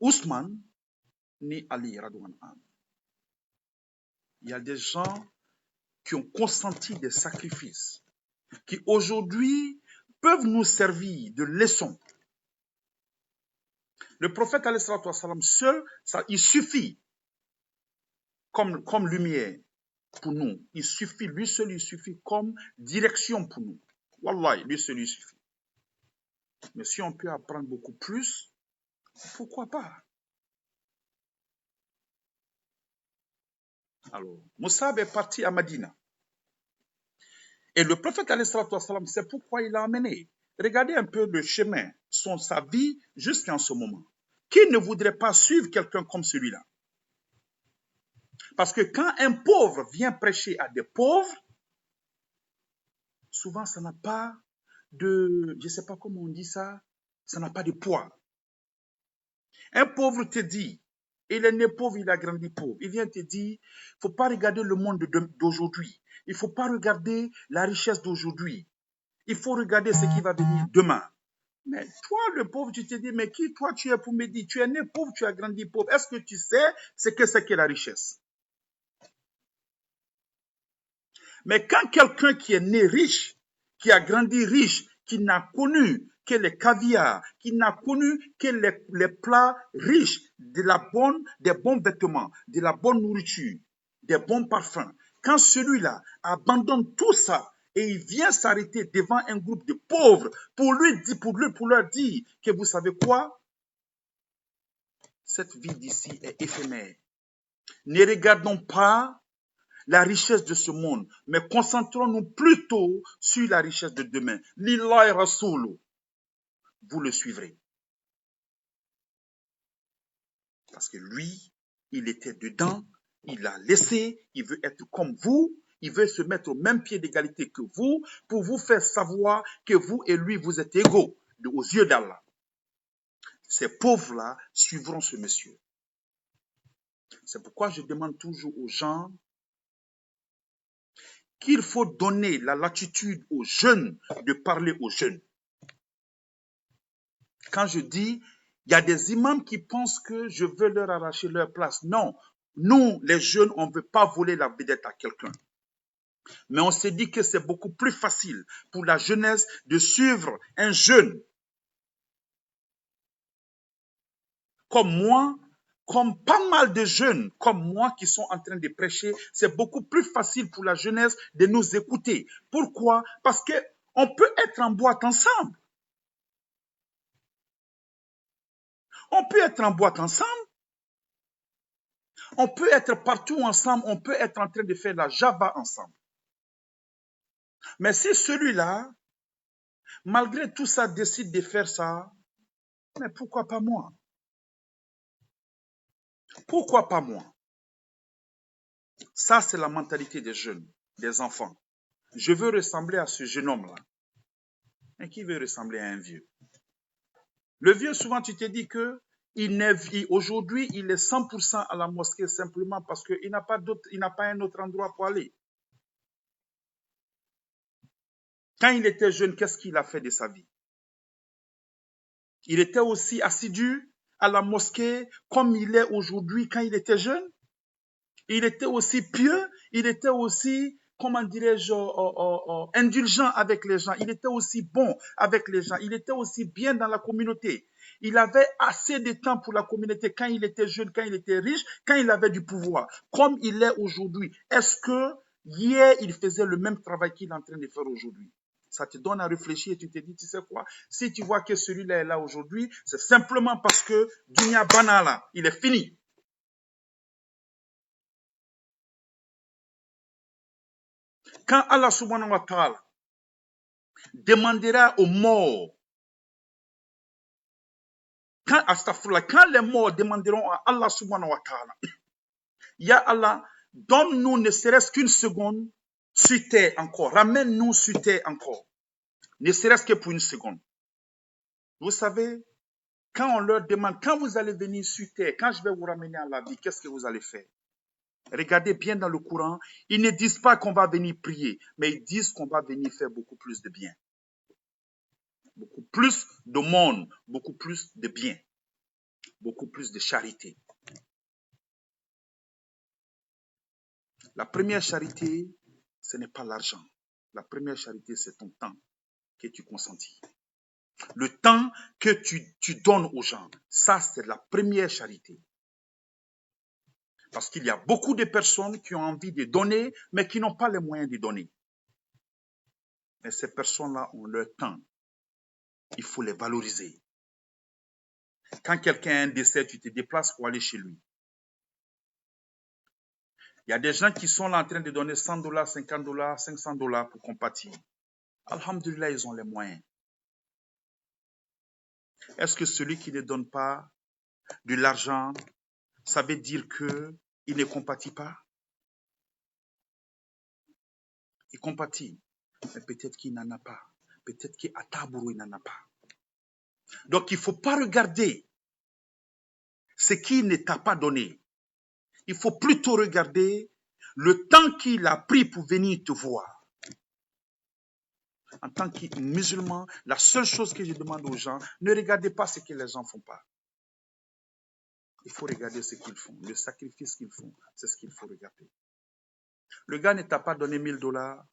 Ousmane, ni Ali, Radouan An. Il y a des gens qui ont consenti des sacrifices, qui aujourd'hui peuvent nous servir de leçon. Le prophète alayhi salatu wassalam seul, ça, il suffit comme lumière pour nous. Il suffit, lui seul, il suffit comme direction pour nous. Wallah, lui seul, il suffit. Mais si on peut apprendre beaucoup plus, pourquoi pas? Alors, Musab est parti à Madina. Et le prophète, c'est pourquoi il l'a amené. Regardez un peu le chemin, sa vie jusqu'en ce moment. Qui ne voudrait pas suivre quelqu'un comme celui-là? Parce que quand un pauvre vient prêcher à des pauvres, souvent ça n'a pas de, je ne sais pas comment on dit ça, ça n'a pas de poids. Un pauvre te dit, il est né pauvre, il a grandi pauvre. Il vient te dire, il ne faut pas regarder le monde d'aujourd'hui. Il ne faut pas regarder la richesse d'aujourd'hui. Il faut regarder ce qui va venir demain. Mais toi, le pauvre, tu te dis, mais qui toi tu es pour me dire? Tu es né pauvre, tu as grandi pauvre. Est-ce que tu sais ce que c'est que la richesse? Mais quand quelqu'un qui est né riche, qui a grandi riche, qui n'a connu que les caviars, qui n'a connu que les plats riches, des bons vêtements, de la bonne nourriture, des bons parfums, quand celui-là abandonne tout ça et il vient s'arrêter devant un groupe de pauvres pour leur dire que vous savez quoi? Cette vie d'ici est éphémère. Ne regardons pas la richesse de ce monde, mais concentrons-nous plutôt sur la richesse de demain. Lillahi Rasoul, vous le suivrez. Parce que lui, il était dedans, il l'a laissé, il veut être comme vous, il veut se mettre au même pied d'égalité que vous, pour vous faire savoir que vous et lui, vous êtes égaux aux yeux d'Allah. Ces pauvres-là suivront ce monsieur. C'est pourquoi je demande toujours aux gens qu'il faut donner la latitude aux jeunes de parler aux jeunes. Quand je dis, il y a des imams qui pensent que je veux leur arracher leur place. Non, nous, les jeunes, on ne veut pas voler la vedette à quelqu'un. Mais on s'est dit que c'est beaucoup plus facile pour la jeunesse de suivre un jeune comme moi, comme pas mal de jeunes comme moi qui sont en train de prêcher. C'est beaucoup plus facile pour la jeunesse de nous écouter. Pourquoi? Parce qu'on peut être en boîte ensemble. On peut être en boîte ensemble. On peut être partout ensemble. On peut être en train de faire la Java ensemble. Mais si celui-là, malgré tout ça, décide de faire ça, mais pourquoi pas moi? Pourquoi pas moi? Ça, c'est la mentalité des jeunes, des enfants. Je veux ressembler à ce jeune homme-là. Mais qui veut ressembler à un vieux? Le vieux, souvent, tu te dis que aujourd'hui, il est 100% à la mosquée simplement parce qu'il n'a pas un autre endroit pour aller. Quand il était jeune, qu'est-ce qu'il a fait de sa vie? Il était aussi assidu à la mosquée comme il est aujourd'hui quand il était jeune. Il était aussi pieux, il était aussi, comment dirais-je, indulgent avec les gens. Il était aussi bon avec les gens. Il était aussi bien dans la communauté. Il avait assez de temps pour la communauté quand il était jeune, quand il était riche, quand il avait du pouvoir, comme il est aujourd'hui. Est-ce que hier, il faisait le même travail qu'il est en train de faire aujourd'hui? Ça te donne à réfléchir et tu te dis, tu sais quoi, si tu vois que celui-là est là aujourd'hui, c'est simplement parce que Dunia Banala, il est fini. Quand Allah subhanahu wa ta'ala demandera aux morts, quand les morts demanderont à Allah subhanahu wa ta'ala, Ya Allah, donne-nous ne serait-ce qu'une seconde sur terre encore, ramène-nous sur terre encore, ne serait-ce que pour une seconde. Vous savez, quand on leur demande, quand vous allez venir sur terre, quand je vais vous ramener à la vie, qu'est-ce que vous allez faire? Regardez bien dans le Coran, ils ne disent pas qu'on va venir prier, mais ils disent qu'on va venir faire beaucoup plus de bien. Beaucoup plus de monde, beaucoup plus de bien, beaucoup plus de charité. La première charité, ce n'est pas l'argent. La première charité, c'est ton temps que tu consentis. Le temps que tu donnes aux gens, ça, c'est la première charité. Parce qu'il y a beaucoup de personnes qui ont envie de donner, mais qui n'ont pas les moyens de donner. Mais ces personnes-là ont leur temps. Il faut les valoriser. Quand quelqu'un a un décès, tu te déplaces pour aller chez lui. Il y a des gens qui sont là en train de donner $100, $50, $500 pour compatir. Alhamdulillah, ils ont les moyens. Est-ce que celui qui ne donne pas de l'argent, ça veut dire qu'il ne compatit pas? Il compatit, mais peut-être qu'il n'en a pas. Peut-être qu'à Tabourou, il n'en a pas. Donc, il ne faut pas regarder ce qu'il ne t'a pas donné. Il faut plutôt regarder le temps qu'il a pris pour venir te voir. En tant que musulman, la seule chose que je demande aux gens, ne regardez pas ce que les gens ne font pas. Il faut regarder ce qu'ils font, le sacrifice qu'ils font, c'est ce qu'il faut regarder. Le gars ne t'a pas donné $1000, il ne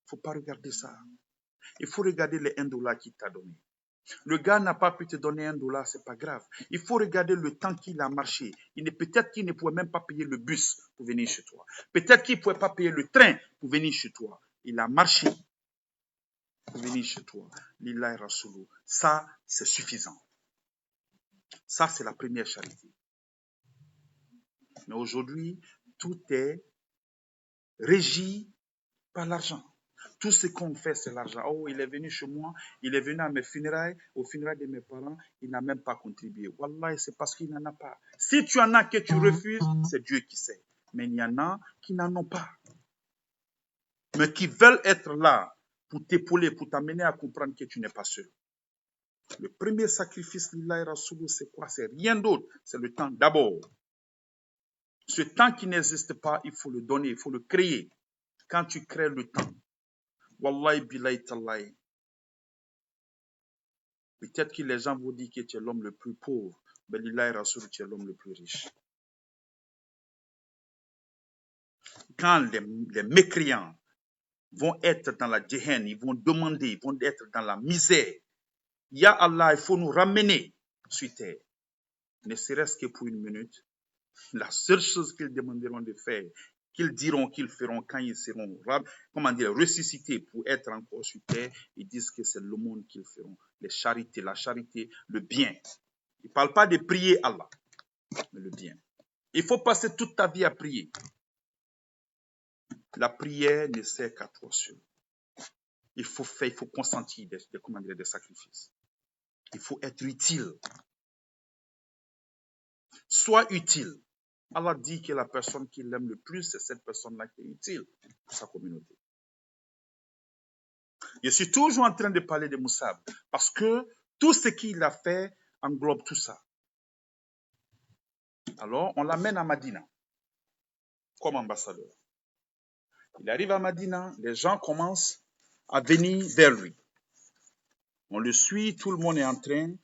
faut pas regarder ça. Il faut regarder les $1 qu'il t'a donné. Le gars n'a pas pu te donner $1, c'est pas grave. Il faut regarder le temps qu'il a marché. Peut-être qu'il ne pouvait même pas payer le bus pour venir chez toi. Peut-être qu'il ne pouvait pas payer le train pour venir chez toi. Il a marché pour venir chez toi. Lillahi Rasoulou. Ça, c'est suffisant. Ça, c'est la première charité. Mais aujourd'hui, tout est régi par l'argent. Tout ce qu'on fait, c'est l'argent. Oh, il est venu chez moi, il est venu à mes funérailles, aux funérailles de mes parents, il n'a même pas contribué. Wallah, c'est parce qu'il n'en a pas. Si tu en as que tu refuses, c'est Dieu qui sait. Mais il y en a qui n'en ont pas. Mais qui veulent être là pour t'épauler, pour t'amener à comprendre que tu n'es pas seul. Le premier sacrifice, lillahi rasoulou, c'est quoi? C'est rien d'autre. C'est le temps d'abord. Ce temps qui n'existe pas, il faut le donner, il faut le créer. Quand tu crées le temps, wallahi billahi tallahi, peut-être que les gens vous disent que tu es l'homme le plus pauvre, mais lillahi rasoul, tu es l'homme le plus riche. Quand les mécréants vont être dans la djihad, ils vont demander, ils vont être dans la misère, Ya Allah, il faut nous ramener sur terre, ne serait-ce que pour une minute. La seule chose qu'ils demanderont de faire, qu'ils diront qu'ils feront quand ils seront, comment dire, ressuscités pour être encore sur terre, ils disent que c'est le monde qu'ils feront. Les charités, la charité, le bien. Ils ne parlent pas de prier Allah, mais le bien. Il faut passer toute ta vie à prier. La prière ne sert qu'à toi seul. Il faut faire, il faut consentir des sacrifices. Il faut être utile. Sois utile. Allah dit que la personne qu'il aime le plus, c'est cette personne-là qui est utile pour sa communauté. Je suis toujours en train de parler de Moussab parce que tout ce qu'il a fait englobe tout ça. Alors, on l'amène à Madina comme ambassadeur. Il arrive à Madina, les gens commencent à venir vers lui. On le suit, tout le monde est en train.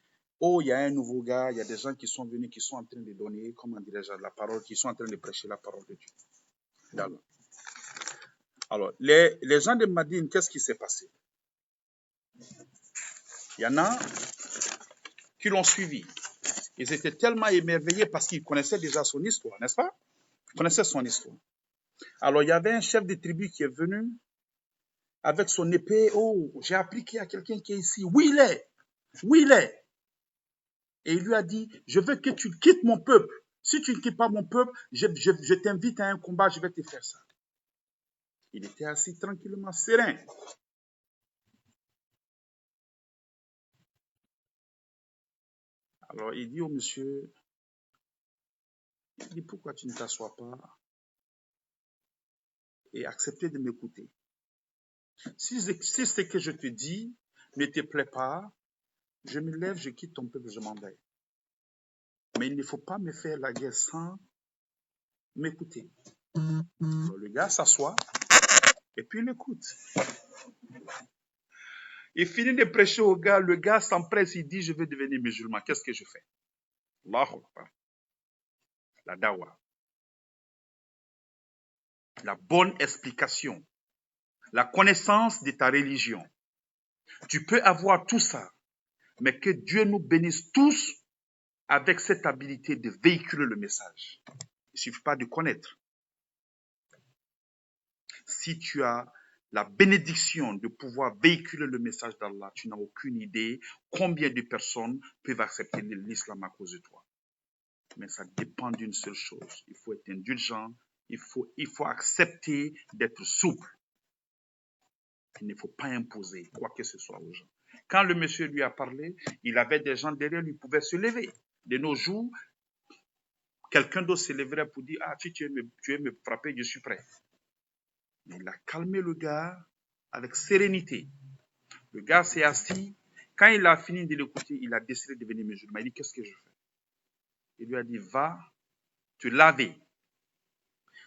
Oh, il y a un nouveau gars, il y a des gens qui sont venus, qui sont en train de donner, comment dirais-je, la parole, qui sont en train de prêcher la parole de Dieu. D'accord. Alors, les gens de Madine, qu'est-ce qui s'est passé? Il y en a qui l'ont suivi. Ils étaient tellement émerveillés parce qu'ils connaissaient déjà son histoire, n'est-ce pas? Ils connaissaient son histoire. Alors, il y avait un chef de tribu qui est venu avec son épée. Oh, j'ai appris qu'il y a quelqu'un qui est ici. Oui, il est. Oui, il est. Et il lui a dit, je veux que tu quittes mon peuple. Si tu ne quittes pas mon peuple, je t'invite à un combat, je vais te faire ça. Il était assis tranquillement, serein. Alors, il dit au monsieur, il dit, pourquoi tu ne t'assois pas et accepter de m'écouter? Si ce que je te dis ne te plaît pas, je me lève, je quitte ton peuple, je m'en vais. Mais il ne faut pas me faire la guerre sans m'écouter. Alors, le gars s'assoit et puis il écoute. Il finit de prêcher au gars, le gars s'empresse, il dit, je veux devenir musulman, qu'est-ce que je fais? Allahu Akbar. La dawa. La bonne explication. La connaissance de ta religion. Tu peux avoir tout ça, mais que Dieu nous bénisse tous avec cette habilité de véhiculer le message. Il ne suffit pas de connaître. Si tu as la bénédiction de pouvoir véhiculer le message d'Allah, tu n'as aucune idée combien de personnes peuvent accepter l'islam à cause de toi. Mais ça dépend d'une seule chose. Il faut être indulgent, il faut accepter d'être souple. Il ne faut pas imposer quoi que ce soit aux gens. Quand le monsieur lui a parlé, il avait des gens derrière lui, pouvaient se lever. De nos jours, quelqu'un d'autre se lèverait pour dire, ah, tu veux me frapper, je suis prêt. Il a calmé le gars avec sérénité. Le gars s'est assis. Quand il a fini de l'écouter, il a décidé de devenir musulman. Il dit, qu'est-ce que je fais? Il lui a dit, va te laver,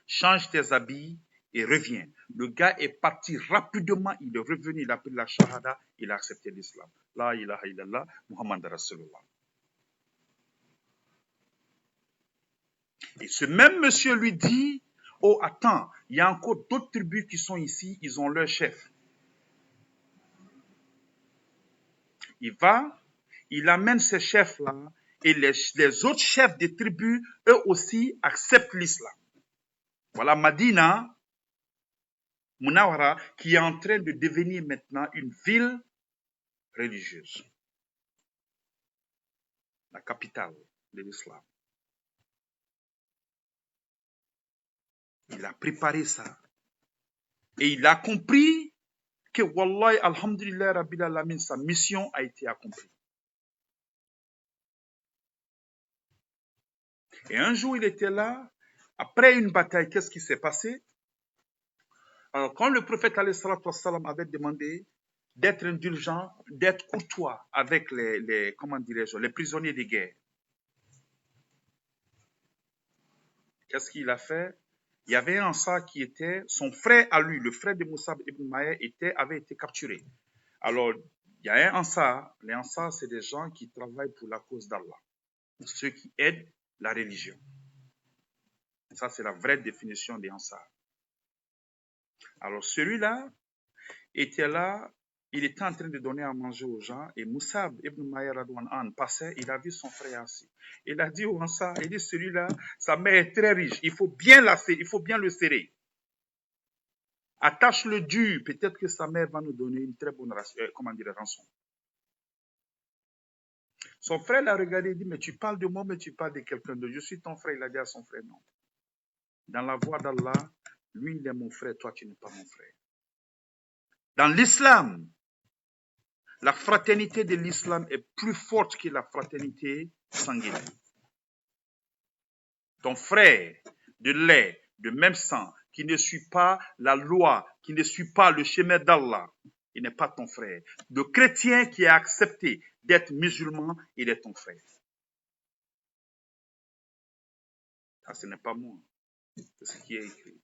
change tes habits et reviens. Le gars est parti rapidement, il est revenu, il a pris la shahada, il a accepté l'islam. La ilaha illallah, Muhammad Rasulullah. Et ce même monsieur lui dit, oh attends, il y a encore d'autres tribus qui sont ici, ils ont leur chef. Il va, il amène ces chefs-là et les autres chefs des tribus, eux aussi, acceptent l'islam. Voilà Madina, Munawara, qui est en train de devenir maintenant une ville religieuse. La capitale de l'islam. Il a préparé ça. Et il a compris que, wallahi, alhamdulillah, rabbil alamin, sa mission a été accomplie. Et un jour, il était là, après une bataille, qu'est-ce qui s'est passé? Alors, quand le prophète avait demandé d'être indulgent, d'être courtois avec comment dirais-je, les prisonniers de guerre, Qu'est-ce qu'il a fait? Il y avait un Ansar qui était, son frère à lui, le frère de Moussab ibn Umayya, avait été capturé. Alors, il y a un Ansar. Les Ansar, c'est des gens qui travaillent pour la cause d'Allah. Ceux qui aident la religion. Ça, c'est la vraie définition des Ansar. Alors, celui-là était là, il était en train de donner à manger aux gens, et Moussab ibn Umayya Radwan An passait, il a vu son frère assis. Il a dit au Ansar, il dit, celui-là, sa mère est très riche, il faut bien le serrer. Attache-le dur, peut-être que sa mère va nous donner une très bonne rançon. Son frère l'a regardé et dit, mais tu parles de moi, mais tu parles de quelqu'un d'autre. Je suis ton frère. Il a dit à son frère, non. Dans la voie d'Allah, lui, il est mon frère, toi, tu n'es pas mon frère. Dans l'islam, la fraternité de l'islam est plus forte que la fraternité sanguine. Ton frère de lait, de même sang, qui ne suit pas la loi, qui ne suit pas le chemin d'Allah, il n'est pas ton frère. Le chrétien qui a accepté d'être musulman, il est ton frère. Ça, ce n'est pas moi. C'est ce qui est écrit.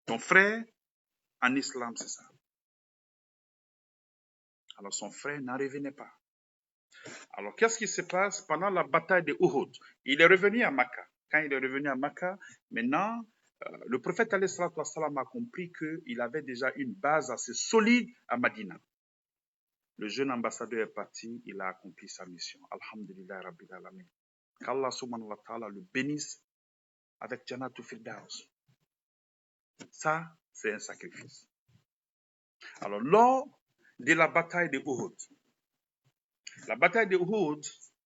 Ton frère, en islam, c'est ça. Alors son frère n'en revenait pas. Alors qu'est-ce qui se passe pendant la bataille de Uhud? Il est revenu à Makkah. Quand il est revenu à Makkah, maintenant, le prophète ﷺ a compris qu'il avait déjà une base assez solide à Madina. Le jeune ambassadeur est parti, il a accompli sa mission. Alhamdulillah Rabbil Alamin. Qu'Allah subhanahu wa ta'ala le bénisse avec Jannatul Firdaus. Ça, c'est un sacrifice. Alors, lors de la bataille de Uhud,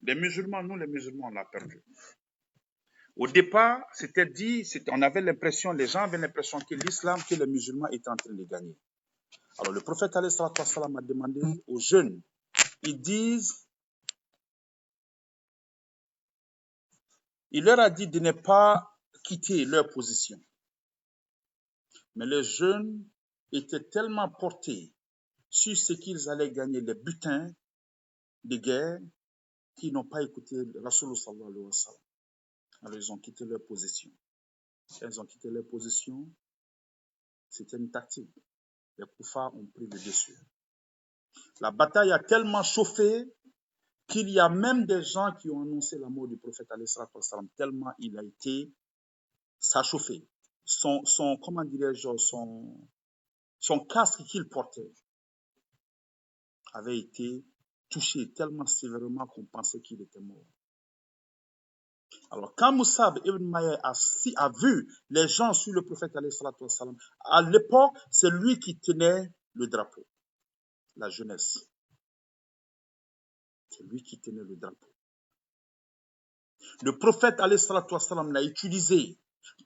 les musulmans, on l'a perdu. Au départ, c'était dit, on avait l'impression, les gens avaient l'impression que l'islam, que les musulmans étaient en train de gagner. Alors, le prophète alayhi salatu wassalam a demandé aux jeunes, il leur a dit de ne pas quitter leur position. Mais les jeunes étaient tellement portés sur ce qu'ils allaient gagner, les butins de guerre, qu'ils n'ont pas écouté Rasulullah sallallahu alayhi wa sallam. Alors, ils ont quitté leur position. Elles ont quitté leur position. C'était une tactique. Les koufars ont pris le dessus. La bataille a tellement chauffé qu'il y a même des gens qui ont annoncé la mort du prophète alayhi salatu wassalam, tellement il a été, ça a chauffé. Comment dirais-je, son casque qu'il portait avait été touché tellement sévèrement qu'on pensait qu'il était mort. Alors, quand Moussab ibn Umayya a vu les gens sur le prophète alayhi salatu wassalam, à l'époque, c'est lui qui tenait le drapeau, la jeunesse. C'est lui qui tenait le drapeau. Le prophète alayhi salatu wassalam l'a utilisé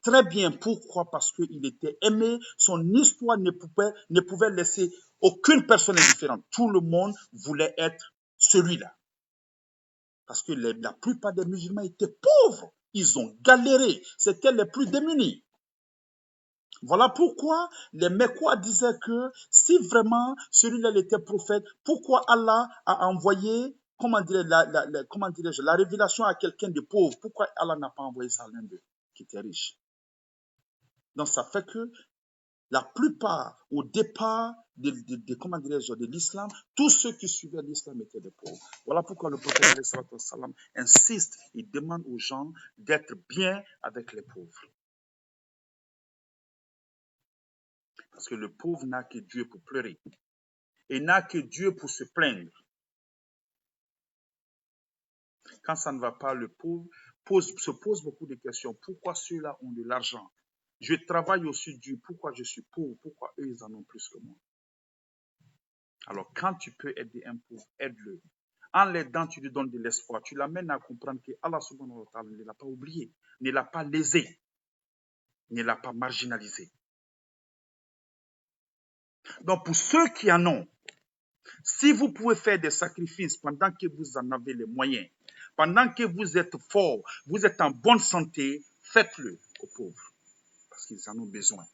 très bien. Pourquoi? Parce qu'il était aimé. Son histoire ne pouvait laisser aucune personne indifférente. Tout le monde voulait être celui-là. Parce que la plupart des musulmans étaient pauvres. Ils ont galéré. C'était les plus démunis. Voilà pourquoi les Mecquois disaient que si vraiment celui-là était prophète, pourquoi Allah a envoyé, comment dirais-je, la révélation à quelqu'un de pauvre? Pourquoi Allah n'a pas envoyé ça à l'un d'eux qui était riche? Donc ça fait que la plupart, au départ de l'islam, tous ceux qui suivaient l'islam étaient des pauvres. Voilà pourquoi le prophète sallam insiste, il demande aux gens d'être bien avec les pauvres. Parce que le pauvre n'a que Dieu pour pleurer. Et n'a que Dieu pour se plaindre. Quand ça ne va pas, le pauvre se pose beaucoup de questions. Pourquoi ceux-là ont de l'argent? Je travaille aussi dur. Pourquoi je suis pauvre? Pourquoi eux, ils en ont plus que moi? Alors, quand tu peux aider un pauvre, aide-le. En l'aidant, tu lui donnes de l'espoir. Tu l'amènes à comprendre que Allah subhanahu wa ta'ala ne l'a pas oublié, ne l'a pas lésé, ne l'a pas marginalisé. Donc, pour ceux qui en ont, si vous pouvez faire des sacrifices pendant que vous en avez les moyens, pendant que vous êtes fort, vous êtes en bonne santé, faites-le aux pauvres, parce qu'ils en ont besoin.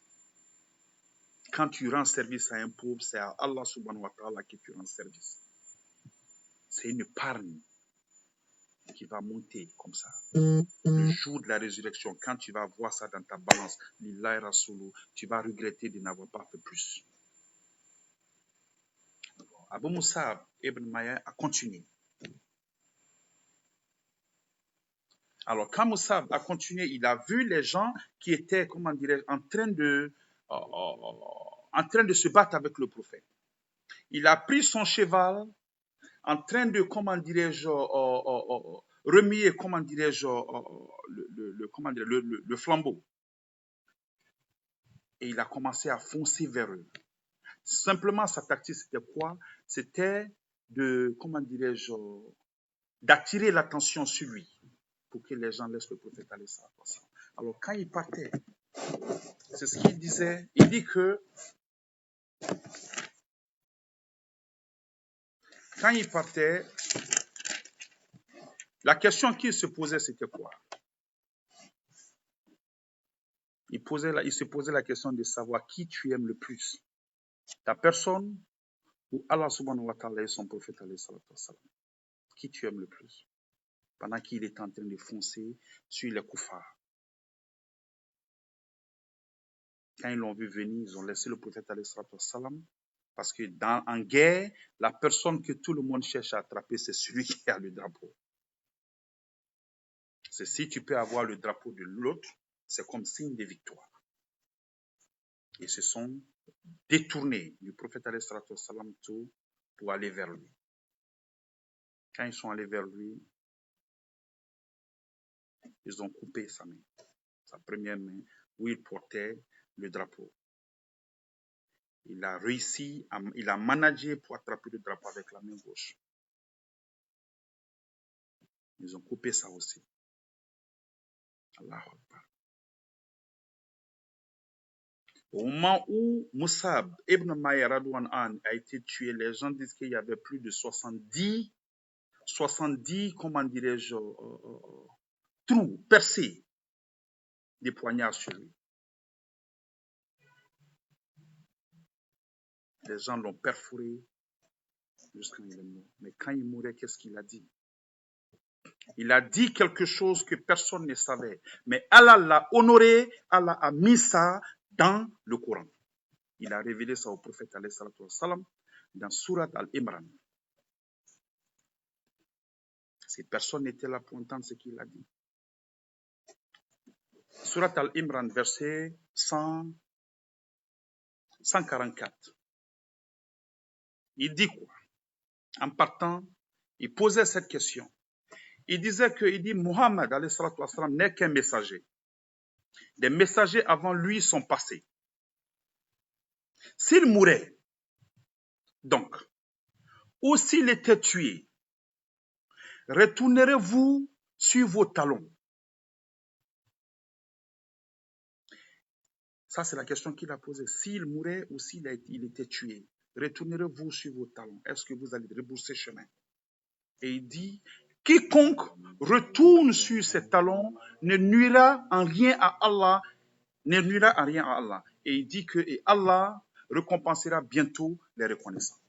Quand tu rends service à un pauvre, c'est à Allah subhanahu wa ta'ala que tu rends service. C'est une épargne. qui va monter comme ça. Le jour de la résurrection, quand tu vas voir ça dans ta balance, lillahi rasoulou, tu vas regretter de n'avoir pas fait plus. Abu Musab ibn Maya a continué. Alors, quand Musab a continué, il a vu les gens qui étaient, comment dirais-je, en train de se battre avec le prophète. Il a pris son cheval, en train de, comment dirais-je, remuer, comment dirais-je, le flambeau. Et il a commencé à foncer vers eux. Simplement, sa tactique, c'était quoi? C'était de, comment dirais-je, d'attirer l'attention sur lui pour que les gens laissent le prophète aller sa place. Alors, quand il partait, c'est ce qu'il disait. Il dit que quand il partait, la question qu'il se posait, c'était quoi? Il se posait la question de savoir qui tu aimes le plus. Ta personne ou Allah subhanahu wa ta'ala et son prophète alayhi salatu wassalam. Qui tu aimes le plus? Pendant qu'il est en train de foncer sur les koufars. Quand ils l'ont vu venir, ils ont laissé le prophète alayhi salatu wassalam. Parce que en guerre, la personne que tout le monde cherche à attraper, c'est celui qui a le drapeau. C'est si tu peux avoir le drapeau de l'autre, c'est comme signe de victoire. Ils se sont détournés du prophète alayhi salatu wassalam tout pour aller vers lui. Quand ils sont allés vers lui, ils ont coupé sa main, sa première main, où il portait le drapeau. Il a réussi, il a managé pour attraper le drapeau avec la main gauche. Ils ont coupé ça aussi. Allahu Akbar. Au moment où Musab ibn Maya Radwan An a été tué, les gens disent qu'il y avait plus de 70 comment dirais-je, trous percés des poignards sur lui. Les gens l'ont perforé jusqu'à il est mort. Mais quand il mourait, qu'est-ce qu'il a dit? Il a dit quelque chose que personne ne savait. Mais Allah l'a honoré, Allah a mis ça dans le Coran. Il a révélé ça au prophète alayhi salatu wassalam dans Surat Al-Imran. Ces personnes n'étaient là pour entendre ce qu'il a dit. Surat Al-Imran, verset 144. Il dit quoi? En partant, il posait cette question. Il disait Muhammad n'est qu'un messager. Des messagers avant lui sont passés. S'il mourait, donc, ou s'il était tué, retournerez-vous sur vos talons? Ça, c'est la question qu'il a posée. S'il mourait ou s'il était tué, retournerez-vous sur vos talons? Est-ce que vous allez rebourser chemin? Et il dit, quiconque retourne sur ses talons ne nuira en rien à Allah, Et il dit que Allah récompensera bientôt les reconnaissants.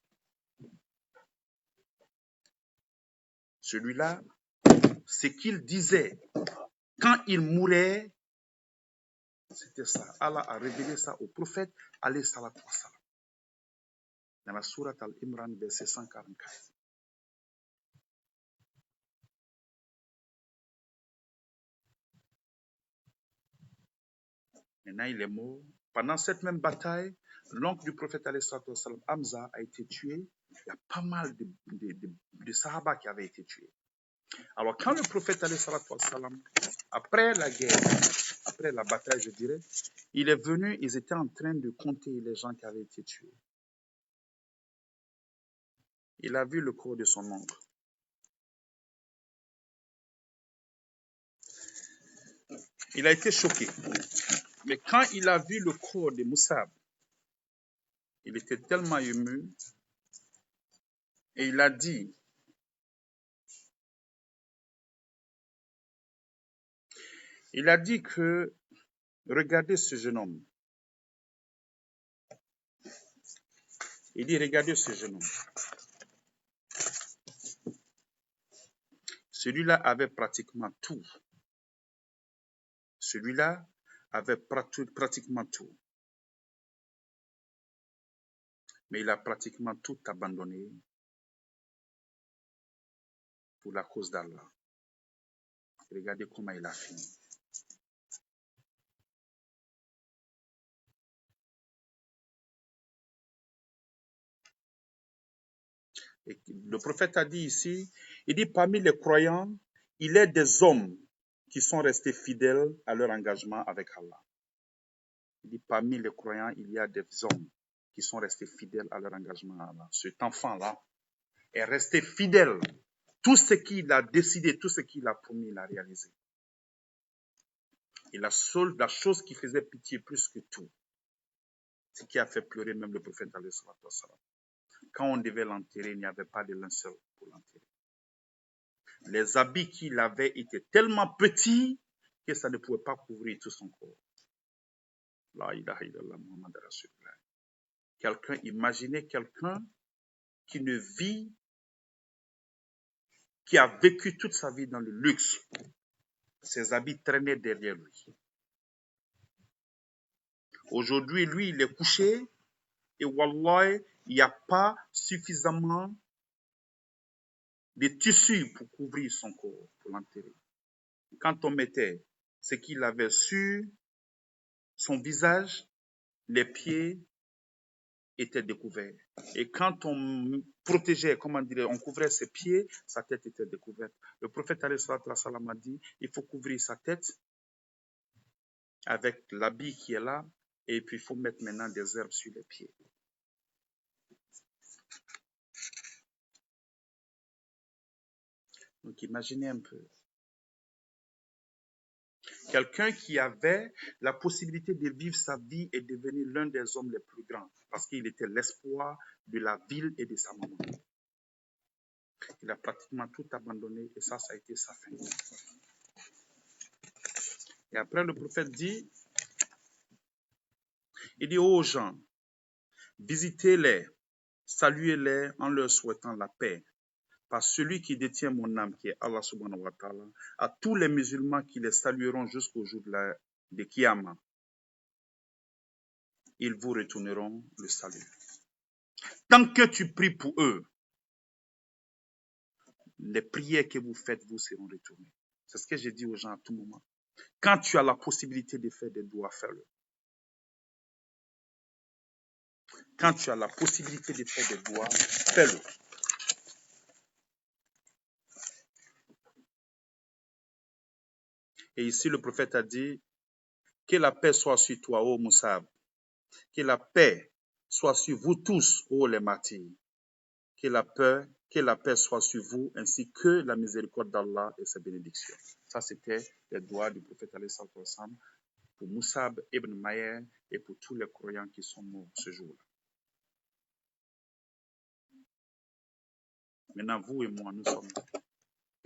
Celui-là, ce qu'il disait quand il mourait, c'était ça. Allah a révélé ça au prophète, alayhi salatu wassalam, dans la sourate Al-Imran, verset 144. Maintenant, il est mort. Pendant cette même bataille, l'oncle du prophète, alayhi salatu wassalam, Hamza, a été tué. Il y a pas mal de Sahaba qui avaient été tués. Alors, quand le prophète, alayhi salatu wassalam, après la guerre, après la bataille, je dirais, il est venu, ils étaient en train de compter les gens qui avaient été tués. Il a vu le corps de son oncle. Il a été choqué. Mais quand il a vu le corps de Musab, il était tellement ému et il a dit, que regardez ce jeune homme. Il dit, regardez ce jeune homme. Celui-là avait pratiquement tout. Celui-là avait pratiquement tout. Mais il a pratiquement tout abandonné pour la cause d'Allah. Regardez comment il a fini. Et le prophète a dit ici, il dit parmi les croyants, il est des hommes qui sont restés fidèles à leur engagement avec Allah. Il dit parmi les croyants, il y a des hommes qui sont restés fidèles à leur engagement à Allah. Cet enfant-là est resté fidèle. Tout ce qu'il a décidé, tout ce qu'il a promis, il a réalisé. Et la chose qui faisait pitié plus que tout, ce qui a fait pleurer même le prophète, quand on devait l'enterrer, il n'y avait pas de linceul pour l'enterrer. Les habits qu'il avait étaient tellement petits que ça ne pouvait pas couvrir tout son corps. La ilaha illallah Muhammad Rasulullah. Imaginez quelqu'un qui ne vit, qui a vécu toute sa vie dans le luxe. Ses habits traînaient derrière lui. Aujourd'hui, lui, il est couché et wallah, il n'y a pas suffisamment de tissu pour couvrir son corps, pour l'enterrer. Quand on mettait ce qu'il avait sur son visage, les pieds étaient découverts. Et quand on protégeait, comment dire, on couvrait ses pieds, sa tête était découverte. Le prophète a dit, il faut couvrir sa tête avec l'habit qui est là, et puis il faut mettre maintenant des herbes sur les pieds. Donc imaginez un peu. Quelqu'un qui avait la possibilité de vivre sa vie et devenir l'un des hommes les plus grands, parce qu'il était l'espoir de la ville et de sa maman. Il a pratiquement tout abandonné et ça a été sa fin. Et après, le prophète dit, il dit aux gens, visitez-les, saluez-les en leur souhaitant la paix. Par celui qui détient mon âme, qui est Allah subhanahu wa ta'ala, à tous les musulmans qui les salueront jusqu'au jour de Qiyamah, ils vous retourneront le salut. Tant que tu pries pour eux, les prières que vous faites vous seront retournées. C'est ce que j'ai dit aux gens à tout moment. Quand tu as la possibilité de faire des doigts, fais-le. Quand tu as la possibilité de faire des doigts, fais-le. Et ici, le prophète a dit, que la paix soit sur toi, ô Moussab. Que la paix soit sur vous tous, ô les martyrs. Que la paix soit sur vous, ainsi que la miséricorde d'Allah et ses bénédictions. Ça, c'était les doigts du prophète pour Moussab ibn Maher et pour tous les croyants qui sont morts ce jour-là. Maintenant, vous et moi, nous sommes.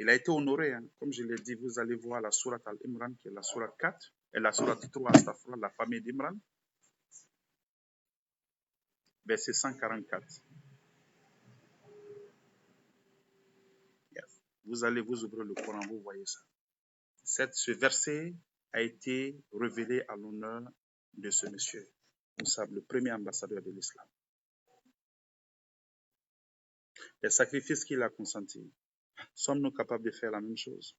Il a été honoré, hein. Comme je l'ai dit, vous allez voir la sourate Al-Imran, qui est la sourate 4, et la sourate 3, la famille d'Imran, verset 144. Yes. Vous allez vous ouvrir le Coran, vous voyez ça. Ce verset a été révélé à l'honneur de ce monsieur, Moussab, le premier ambassadeur de l'islam. Les sacrifices qu'il a consentis, sommes-nous capables de faire la même chose?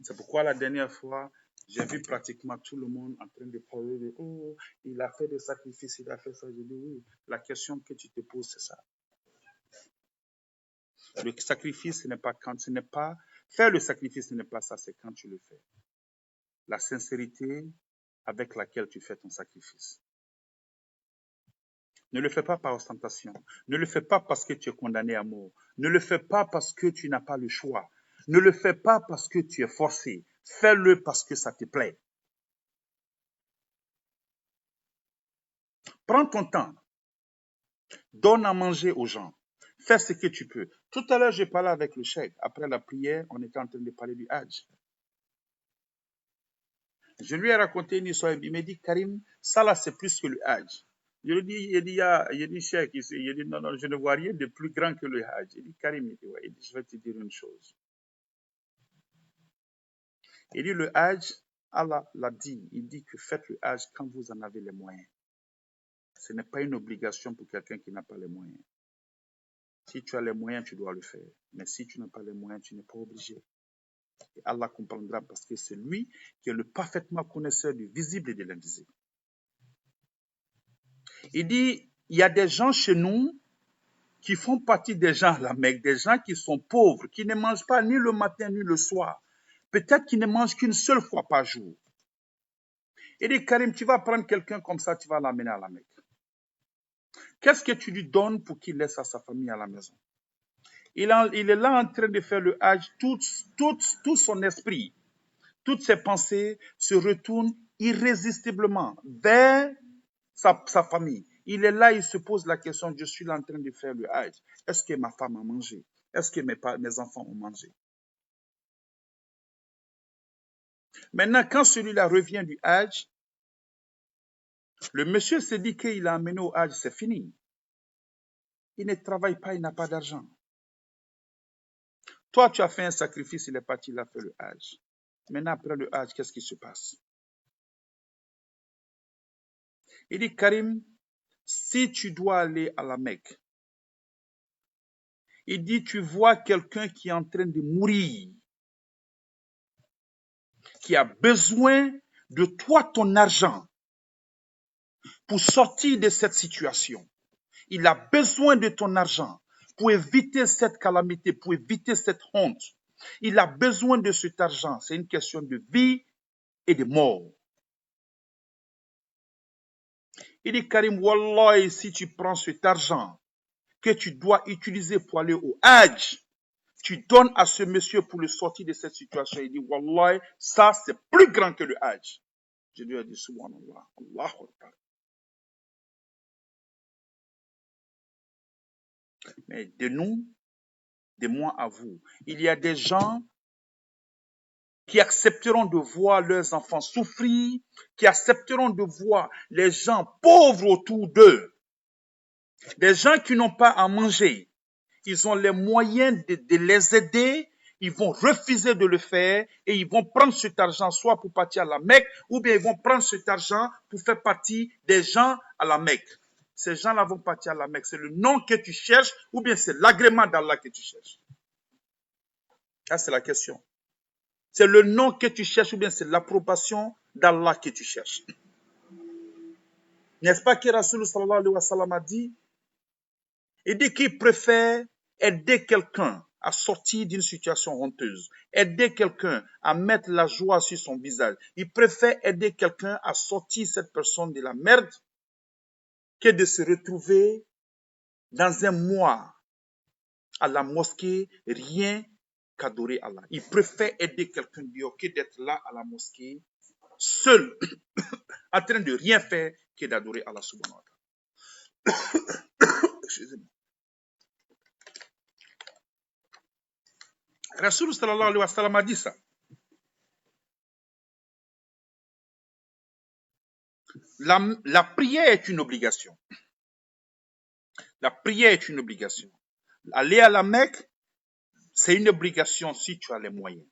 C'est pourquoi la dernière fois, j'ai vu pratiquement tout le monde en train de parler de « Oh, il a fait des sacrifices, il a fait ça. » Je dis oui. La question que tu te poses, c'est ça. Le sacrifice, ce n'est pas quand, ce n'est pas, faire le sacrifice, ce n'est pas ça, c'est quand tu le fais. La sincérité avec laquelle tu fais ton sacrifice. Ne le fais pas par ostentation. Ne le fais pas parce que tu es condamné à mort. Ne le fais pas parce que tu n'as pas le choix. Ne le fais pas parce que tu es forcé. Fais-le parce que ça te plaît. Prends ton temps. Donne à manger aux gens. Fais ce que tu peux. Tout à l'heure, j'ai parlé avec le cheikh. Après la prière, on était en train de parler du Hajj. Je lui ai raconté une histoire. Il m'a dit, Karim, ça là, c'est plus que le Hajj. Je lui dis, il dit, Cheikh, ici, il dit, non, je ne vois rien de plus grand que le Hajj. Il dit, Karim, il dit, ouais. Il dit, je vais te dire une chose. Il dit, le Hajj, Allah l'a dit, il dit que faites le Hajj quand vous en avez les moyens. Ce n'est pas une obligation pour quelqu'un qui n'a pas les moyens. Si tu as les moyens, tu dois le faire. Mais si tu n'as pas les moyens, tu n'es pas obligé. Et Allah comprendra parce que c'est lui qui est le parfaitement connaisseur du visible et de l'invisible. Il dit, il y a des gens chez nous qui font partie des gens à la Mecque, des gens qui sont pauvres, qui ne mangent pas ni le matin ni le soir. Peut-être qu'ils ne mangent qu'une seule fois par jour. Il dit, Karim, tu vas prendre quelqu'un comme ça, tu vas l'amener à la Mecque. Qu'est-ce que tu lui donnes pour qu'il laisse à sa famille à la maison? Il est là en train de faire le Hajj, tout son esprit, toutes ses pensées se retournent irrésistiblement vers sa famille. Il est là, il se pose la question, je suis là en train de faire le Hajj. Est-ce que ma femme a mangé? Est-ce que mes enfants ont mangé? Maintenant, quand celui-là revient du Hajj, le monsieur se dit qu'il a amené au Hajj, c'est fini. Il ne travaille pas, il n'a pas d'argent. Toi, tu as fait un sacrifice, il est parti, il a fait le Hajj. Maintenant, après le Hajj, qu'est-ce qui se passe? Il dit, Karim, si tu dois aller à la Mecque, il dit, tu vois quelqu'un qui est en train de mourir, qui a besoin de toi, ton argent, pour sortir de cette situation. Il a besoin de ton argent pour éviter cette calamité, pour éviter cette honte. Il a besoin de cet argent. C'est une question de vie et de mort. Il dit, Karim, Wallah, si tu prends cet argent que tu dois utiliser pour aller au Hajj, tu donnes à ce monsieur pour le sortir de cette situation. Il dit, Wallah, ça c'est plus grand que le Hajj. Je lui ai dit, Subhanallah, Allahu Akbar. Mais de nous, de moi à vous, il y a des gens qui accepteront de voir leurs enfants souffrir, qui accepteront de voir les gens pauvres autour d'eux, des gens qui n'ont pas à manger. Ils ont les moyens de les aider, ils vont refuser de le faire et ils vont prendre cet argent soit pour partir à la Mecque ou bien ils vont prendre cet argent pour faire partie des gens à la Mecque. Ces gens-là vont partir à la Mecque. C'est le nom que tu cherches ou bien c'est l'agrément d'Allah que tu cherches? Ça, c'est la question. C'est le nom que tu cherches ou bien c'est l'approbation d'Allah que tu cherches. N'est-ce pas que Rasul sallallahu alayhi wa sallam a dit? Il dit qu'il préfère aider quelqu'un à sortir d'une situation honteuse, aider quelqu'un à mettre la joie sur son visage. Il préfère aider quelqu'un à sortir cette personne de la merde que de se retrouver dans un mois à la mosquée, rien qu'adorer Allah. Il préfère aider quelqu'un que d'être là à la mosquée, seul, en train de rien faire que d'adorer Allah subhanahu wa ta'ala. Excusez-moi. Rasul sallallahu alayhi wa sallam a dit ça. La prière est une obligation. La prière est une obligation. Aller à la Mecque, c'est une obligation si tu as les moyens.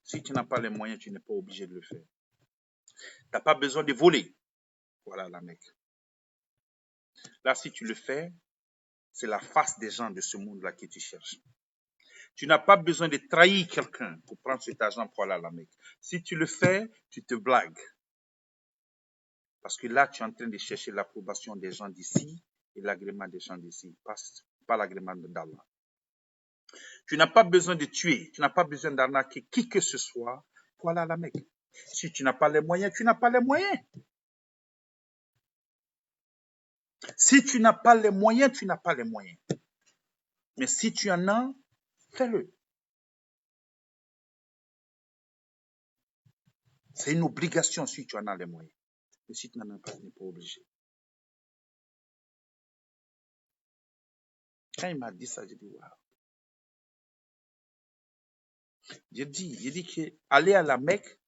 Si tu n'as pas les moyens, tu n'es pas obligé de le faire. Tu n'as pas besoin de voler pour aller à la Mecque. Là, si tu le fais, c'est la face des gens de ce monde-là que tu cherches. Tu n'as pas besoin de trahir quelqu'un pour prendre cet argent pour aller à la Mecque. Si tu le fais, tu te blagues. Parce que là, tu es en train de chercher l'approbation des gens d'ici et l'agrément des gens d'ici, pas l'agrément d'Allah. Tu n'as pas besoin de tuer, tu n'as pas besoin d'arnaquer qui que ce soit pour aller à la Mecque. Si tu n'as pas les moyens, tu n'as pas les moyens. Si tu n'as pas les moyens, tu n'as pas les moyens. Mais si tu en as, fais-le. C'est une obligation si tu en as les moyens. Mais si tu n'en as pas, tu n'es pas obligé. Quand il m'a dit ça, j'ai dit, waouh. J'ai dit que aller à la Mecque,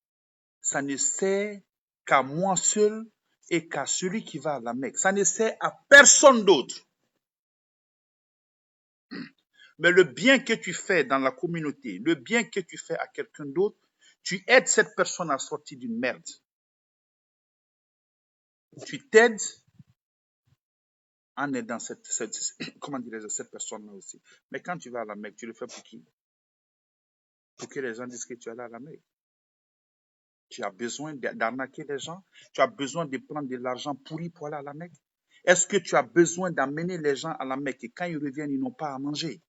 ça ne sert qu'à moi seul et qu'à celui qui va à la Mecque. Ça ne sert à personne d'autre. Mais le bien que tu fais dans la communauté, le bien que tu fais à quelqu'un d'autre, tu aides cette personne à sortir d'une merde. Tu t'aides en aidant comment dirais-je, cette personne-là aussi. Mais quand tu vas à la Mecque, tu le fais pour qui? Pour que les gens disent que tu es allé à la Mecque. Tu as besoin d'arnaquer les gens? Tu as besoin de prendre de l'argent pourri pour aller à la Mecque? Est-ce que tu as besoin d'amener les gens à la Mecque et quand ils reviennent, ils n'ont pas à manger?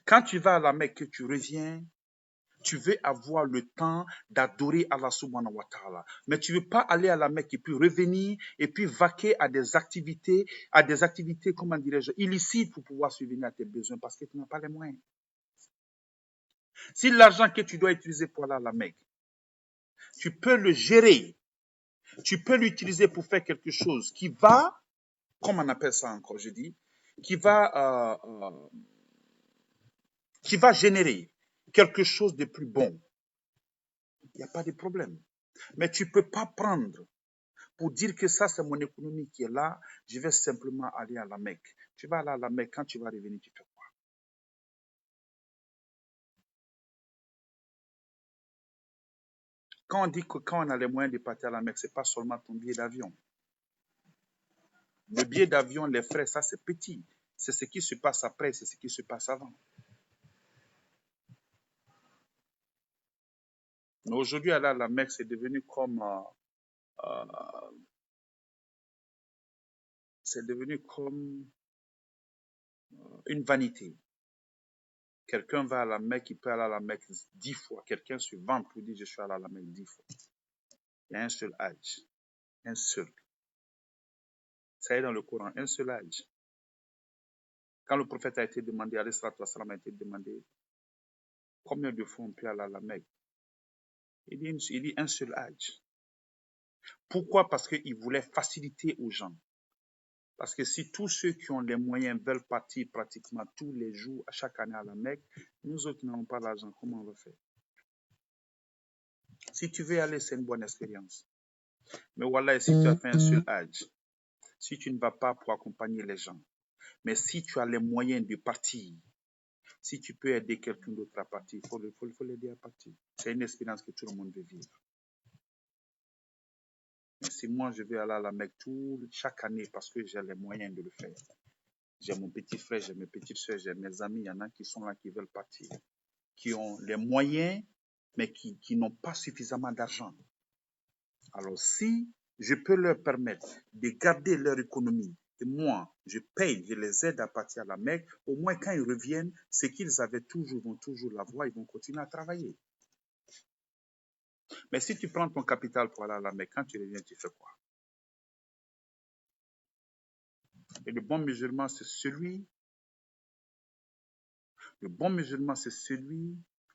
Quand tu vas à la Mecque, que tu reviens, tu veux avoir le temps d'adorer Allah subhanahu wa ta'ala. Mais tu ne veux pas aller à la Mecque et puis revenir et puis vaquer à des activités, comment dirais-je, illicites pour pouvoir subvenir à tes besoins parce que tu n'as pas les moyens. Si l'argent que tu dois utiliser pour aller à la Mecque, tu peux le gérer, tu peux l'utiliser pour faire quelque chose qui va, comment on appelle ça encore, je dis, qui va générer quelque chose de plus bon. Il n'y a pas de problème. Mais tu ne peux pas prendre pour dire que ça, c'est mon économie qui est là, je vais simplement aller à la Mecque. Tu vas aller à la Mecque, quand tu vas revenir, tu fais quoi? Quand on dit que quand on a les moyens de partir à la Mecque, ce n'est pas seulement ton billet d'avion. Le billet d'avion, les frais, ça c'est petit. C'est ce qui se passe après, c'est ce qui se passe avant. Mais aujourd'hui, aller à la Mecque, c'est devenu comme une vanité. Quelqu'un va à la Mecque, il peut aller à la Mecque 10 fois. Quelqu'un se vante pour dire je suis allé à la Mecque 10 fois. Il y a un seul Hajj. Un seul. Ça est dans le Coran, un seul Hajj. Quand le prophète a été demandé, alayhi salatu wassalam, a été demandé combien de fois on peut aller à la Mecque, il dit un seul Hajj. Pourquoi? Parce qu'il voulait faciliter aux gens. Parce que si tous ceux qui ont les moyens veulent partir pratiquement tous les jours, à chaque année à la Mecque, nous autres qui n'avons pas l'argent, comment on va faire? Si tu veux y aller, c'est une bonne expérience. Mais voilà, si tu as fait un seul Hajj, si tu ne vas pas pour accompagner les gens, mais si tu as les moyens de partir, si tu peux aider quelqu'un d'autre à partir, il faut l'aider à partir. C'est une expérience que tout le monde veut vivre. Mais si moi, je vais aller à la Mecque chaque année parce que j'ai les moyens de le faire. J'ai mon petit frère, j'ai mes petites soeurs, j'ai mes amis, il y en a qui sont là, qui veulent partir, qui ont les moyens, mais qui n'ont pas suffisamment d'argent. Alors, si je peux leur permettre de garder leur économie, et moi, je paye, je les aide à partir à la Mecque, au moins quand ils reviennent, ce qu'ils avaient toujours, vont toujours l'avoir, ils vont continuer à travailler. Mais si tu prends ton capital pour aller à la Mecque, quand tu reviens, tu fais quoi? Et le bon musulman, c'est celui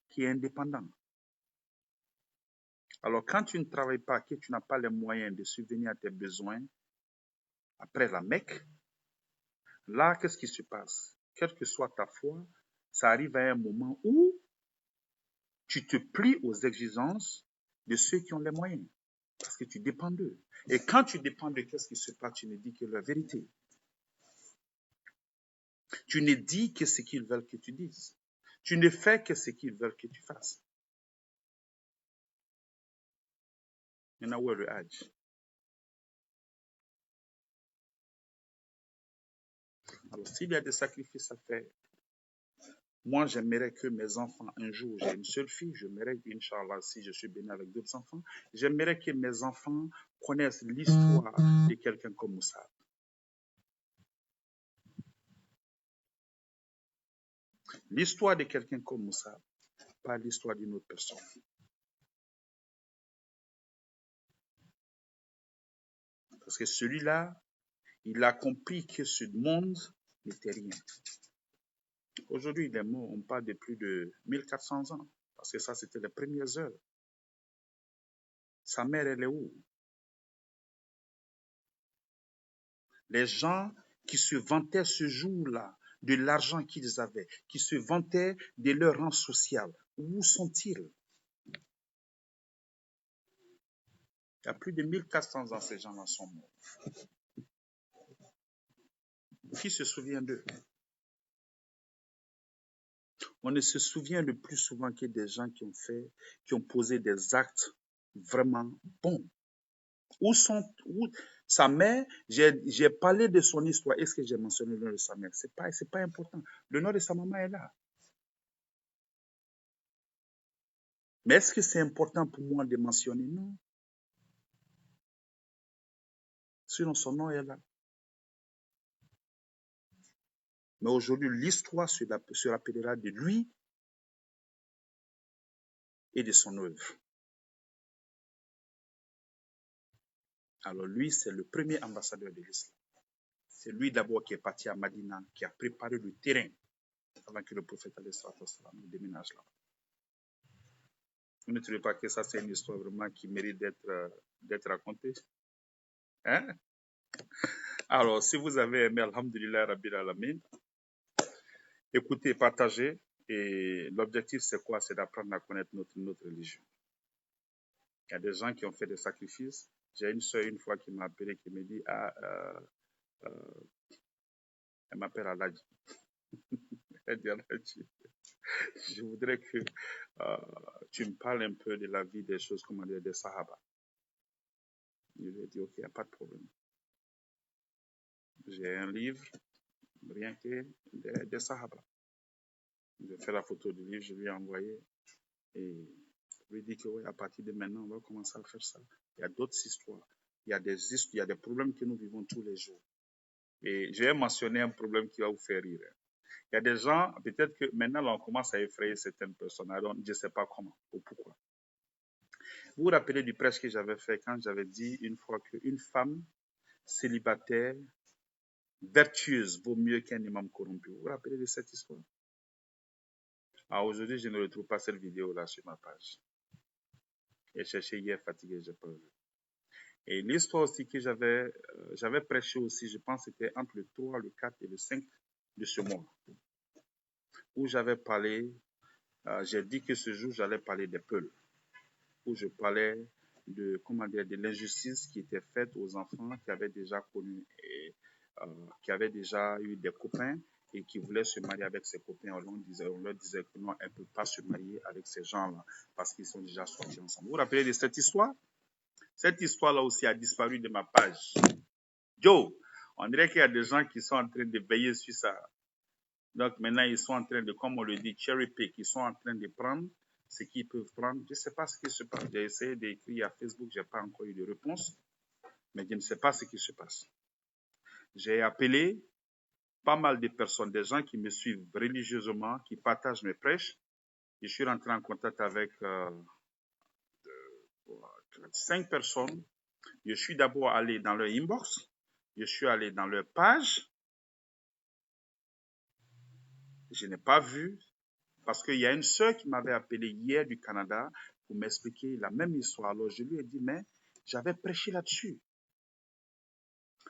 qui est indépendant. Alors, quand tu ne travailles pas, que tu n'as pas les moyens de subvenir à tes besoins, après la Mecque, là, qu'est-ce qui se passe? Quelle que soit ta foi, ça arrive à un moment où tu te plies aux exigences de ceux qui ont les moyens, parce que tu dépends d'eux. Et quand tu dépends de qu'est-ce qui se passe, tu ne dis que la vérité. Tu ne dis que ce qu'ils veulent que tu dises. Tu ne fais que ce qu'ils veulent que tu fasses. Maintenant, où est le Hajj? Alors, s'il y a des sacrifices à faire, moi, j'aimerais que mes enfants, un jour, j'ai une seule fille, j'aimerais, Inch'Allah, si je suis béni avec d'autres enfants, j'aimerais que mes enfants connaissent l'histoire de quelqu'un comme Moussa. L'histoire de quelqu'un comme Moussa, pas l'histoire d'une autre personne. Parce que celui-là, il a compris que ce monde n'était rien. Aujourd'hui, il est mort, on parle de plus de 1400 ans, parce que ça, c'était les premières heures. Sa mère, elle est où? Les gens qui se vantaient ce jour-là de l'argent qu'ils avaient, qui se vantaient de leur rang social, où sont-ils? Il y a plus de 1400 ans, ces gens-là sont morts. Qui se souvient d'eux? On ne se souvient le plus souvent que des gens qui ont posé des actes vraiment bons. Où sa mère? J'ai parlé de son histoire. Est-ce que j'ai mentionné le nom de sa mère? C'est pas important. Le nom de sa maman est là. Mais est-ce que c'est important pour moi de mentionner? Non. Sinon, son nom est là. Mais aujourd'hui, l'histoire se rappellera de lui et de son œuvre. Alors lui, c'est le premier ambassadeur de l'islam. C'est lui d'abord qui est parti à Madina, qui a préparé le terrain avant que le prophète ne déménage là. Vous ne trouvez pas que ça, c'est une histoire vraiment qui mérite d'être racontée? Hein? Alors, si vous avez aimé, alhamdulillah, Rabbil Alamin, écoutez, partagez. Et l'objectif, c'est quoi? C'est d'apprendre à connaître notre religion. Il y a des gens qui ont fait des sacrifices. J'ai une soeur une fois qui m'a appelé, qui me dit, elle m'appelle Aladji. Elle dit, Aladji, je voudrais que tu me parles un peu de la vie des choses, comment dire, des Sahaba. Je lui ai dit, ok, il n'y a pas de problème. J'ai un livre, rien que des Sahaba. J'ai fait la photo du livre, je lui ai envoyé. Et je lui ai dit que oui, à partir de maintenant, on va commencer à faire ça. Il y a d'autres histoires. Il y a des problèmes que nous vivons tous les jours. Et je vais mentionner un problème qui va vous faire rire. Il y a des gens, peut-être que maintenant, là, on commence à effrayer certaines personnes. Alors, je ne sais pas comment ou pourquoi. Vous vous rappelez du prêche que j'avais fait quand j'avais dit une fois qu'une femme célibataire, vertueuse, vaut mieux qu'un imam corrompu. Vous vous rappelez de cette histoire? Alors aujourd'hui, je ne retrouve pas cette vidéo-là sur ma page. J'ai cherché hier, fatigué, je n'ai pas vu. Et l'histoire aussi que j'avais prêché aussi, je pense que c'était entre le 3, le 4 et le 5 de ce mois, où j'avais parlé, j'ai dit que ce jour, j'allais parler des peuls, où je parlais de l'injustice qui était faite aux enfants qui avaient déjà connu et qui avaient déjà eu des copains et qui voulaient se marier avec ses copains. On leur disait que non, elle ne peut pas se marier avec ces gens-là parce qu'ils sont déjà sortis ensemble. Vous vous rappelez de cette histoire? Cette histoire-là aussi a disparu de ma page. Joe, on dirait qu'il y a des gens qui sont en train de veiller sur ça. Donc maintenant, ils sont en train de, comme on le dit, cherry pick, ils sont en train de prendre ce qu'ils peuvent prendre. Je ne sais pas ce qui se passe. J'ai essayé d'écrire à Facebook, je n'ai pas encore eu de réponse, mais je ne sais pas ce qui se passe. J'ai appelé pas mal de personnes, des gens qui me suivent religieusement, qui partagent mes prêches. Je suis rentré en contact avec 5 personnes. Je suis d'abord allé dans leur inbox, je suis allé dans leur page. Je n'ai pas vu, parce qu'il y a une sœur qui m'avait appelé hier du Canada pour m'expliquer la même histoire. Alors je lui ai dit, mais j'avais prêché là-dessus.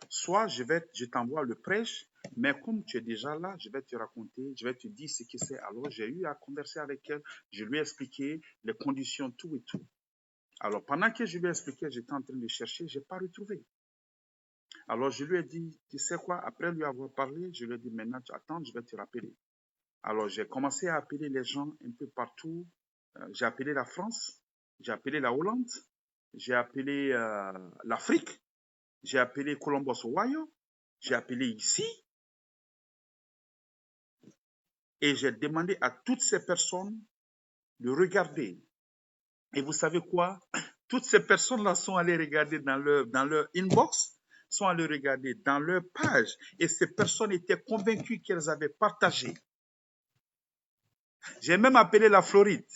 Soit je t'envoie le prêche, mais comme tu es déjà là, je vais te raconter, je vais te dire ce que c'est. Alors j'ai eu à converser avec elle, je lui ai expliqué les conditions, tout et tout. Alors pendant que je lui ai expliqué, j'étais en train de chercher, je n'ai pas retrouvé. Alors je lui ai dit, tu sais quoi, après lui avoir parlé, je lui ai dit, maintenant tu attends, je vais te rappeler. Alors j'ai commencé à appeler les gens un peu partout. J'ai appelé la France, j'ai appelé la Hollande, j'ai appelé l'Afrique, j'ai appelé Columbus, Ohio, j'ai appelé ici. Et j'ai demandé à toutes ces personnes de regarder. Et vous savez quoi? Toutes ces personnes-là sont allées regarder dans leur inbox, sont allées regarder dans leur page. Et ces personnes étaient convaincues qu'elles avaient partagé. J'ai même appelé la Floride.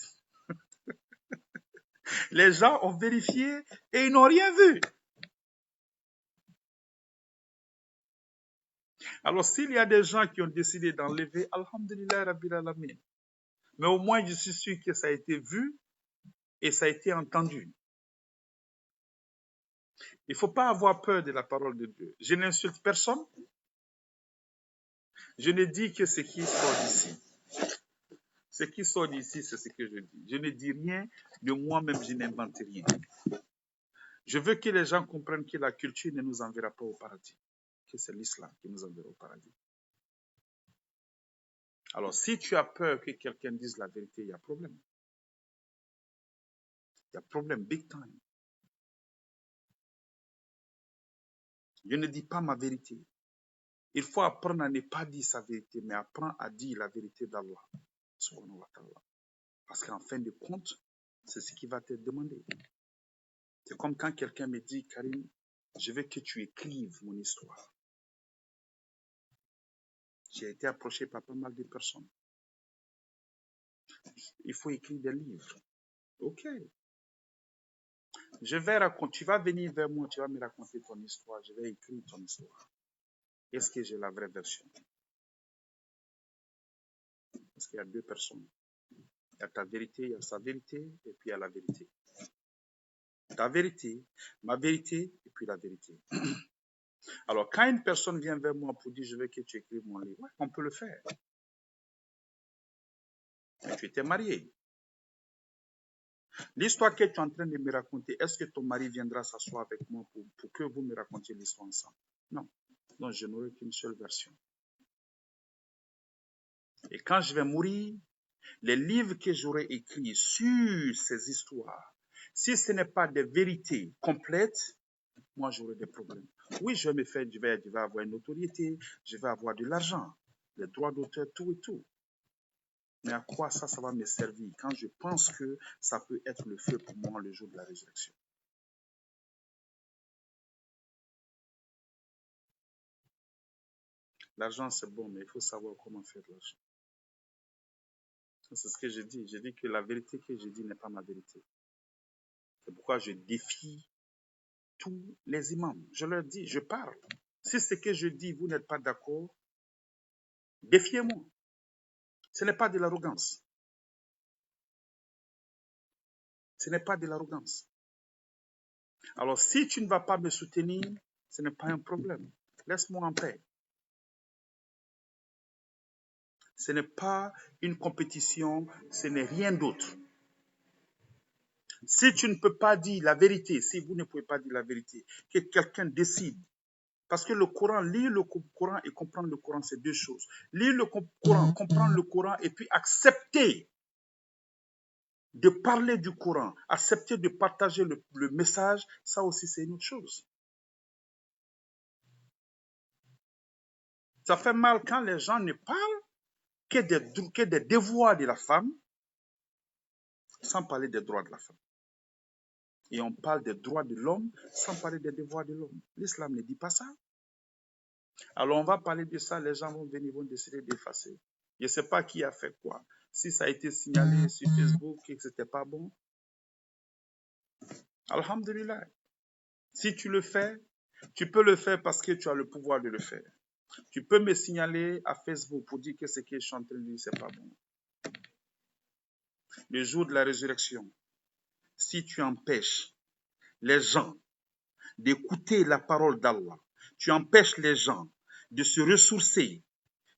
Les gens ont vérifié et ils n'ont rien vu. Alors, s'il y a des gens qui ont décidé d'enlever, alhamdulillah, Rabbil Alamin. Mais au moins, je suis sûr que ça a été vu et ça a été entendu. Il ne faut pas avoir peur de la parole de Dieu. Je n'insulte personne. Je ne dis que ce qui sort d'ici. Ce qui sort d'ici, c'est ce que je dis. Je ne dis rien de moi-même, je n'invente rien. Je veux que les gens comprennent que la culture ne nous enverra pas au paradis, que c'est l'islam qui nous enverra au paradis. Alors, si tu as peur que quelqu'un dise la vérité, il y a problème. Il y a problème, big time. Je ne dis pas ma vérité. Il faut apprendre à ne pas dire sa vérité, mais apprendre à dire la vérité d'Allah. Parce qu'en fin de compte, c'est ce qui va te demander. C'est comme quand quelqu'un me dit, Karim, je veux que tu écrives mon histoire. J'ai été approché par pas mal de personnes. Il faut écrire des livres. Ok. Je vais raconter, tu vas venir vers moi, tu vas me raconter ton histoire, je vais écrire ton histoire. Est-ce que j'ai la vraie version? Parce qu'il y a deux personnes. Il y a ta vérité, il y a sa vérité, et puis il y a la vérité. Ta vérité, ma vérité, et puis la vérité. Alors, quand une personne vient vers moi pour dire, je veux que tu écrives mon livre, ouais, on peut le faire. Mais tu étais marié. L'histoire que tu es en train de me raconter, est-ce que ton mari viendra s'asseoir avec moi pour que vous me racontiez l'histoire ensemble? Non. Donc, je n'aurai qu'une seule version. Et quand je vais mourir, les livres que j'aurai écrits sur ces histoires, si ce n'est pas des vérités complètes, moi j'aurai des problèmes. Oui, je vais avoir une notoriété, je vais avoir de l'argent, les droits d'auteur, tout et tout. Mais à quoi ça va me servir quand je pense que ça peut être le feu pour moi le jour de la résurrection? L'argent, c'est bon, mais il faut savoir comment faire de l'argent. C'est ce que je dis. Je dis que la vérité que je dis n'est pas ma vérité. C'est pourquoi je défie tous les imams. Je leur dis, je parle. Si ce que je dis, vous n'êtes pas d'accord, défiez-moi. Ce n'est pas de l'arrogance. Ce n'est pas de l'arrogance. Alors, si tu ne vas pas me soutenir, ce n'est pas un problème. Laisse-moi en paix. Ce n'est pas une compétition, ce n'est rien d'autre. Si tu ne peux pas dire la vérité, si vous ne pouvez pas dire la vérité, que quelqu'un décide. Parce que le Coran, lire le Coran et comprendre le Coran, c'est deux choses. Lire le Coran, comprendre le Coran et puis accepter de parler du Coran, accepter de partager le message, ça aussi c'est une autre chose. Ça fait mal quand les gens ne parlent que des devoirs de la femme, sans parler des droits de la femme. Et on parle des droits de l'homme sans parler des devoirs de l'homme. L'islam ne dit pas ça. Alors on va parler de ça, les gens vont venir, vont décider d'effacer. Je ne sais pas qui a fait quoi. Si ça a été signalé sur Facebook et que ce n'était pas bon, alhamdulillah. Si tu le fais, tu peux le faire parce que tu as le pouvoir de le faire. Tu peux me signaler à Facebook pour dire que ce que je suis en train de dire, ce n'est pas bon. Le jour de la résurrection, si tu empêches les gens d'écouter la parole d'Allah, tu empêches les gens de se ressourcer,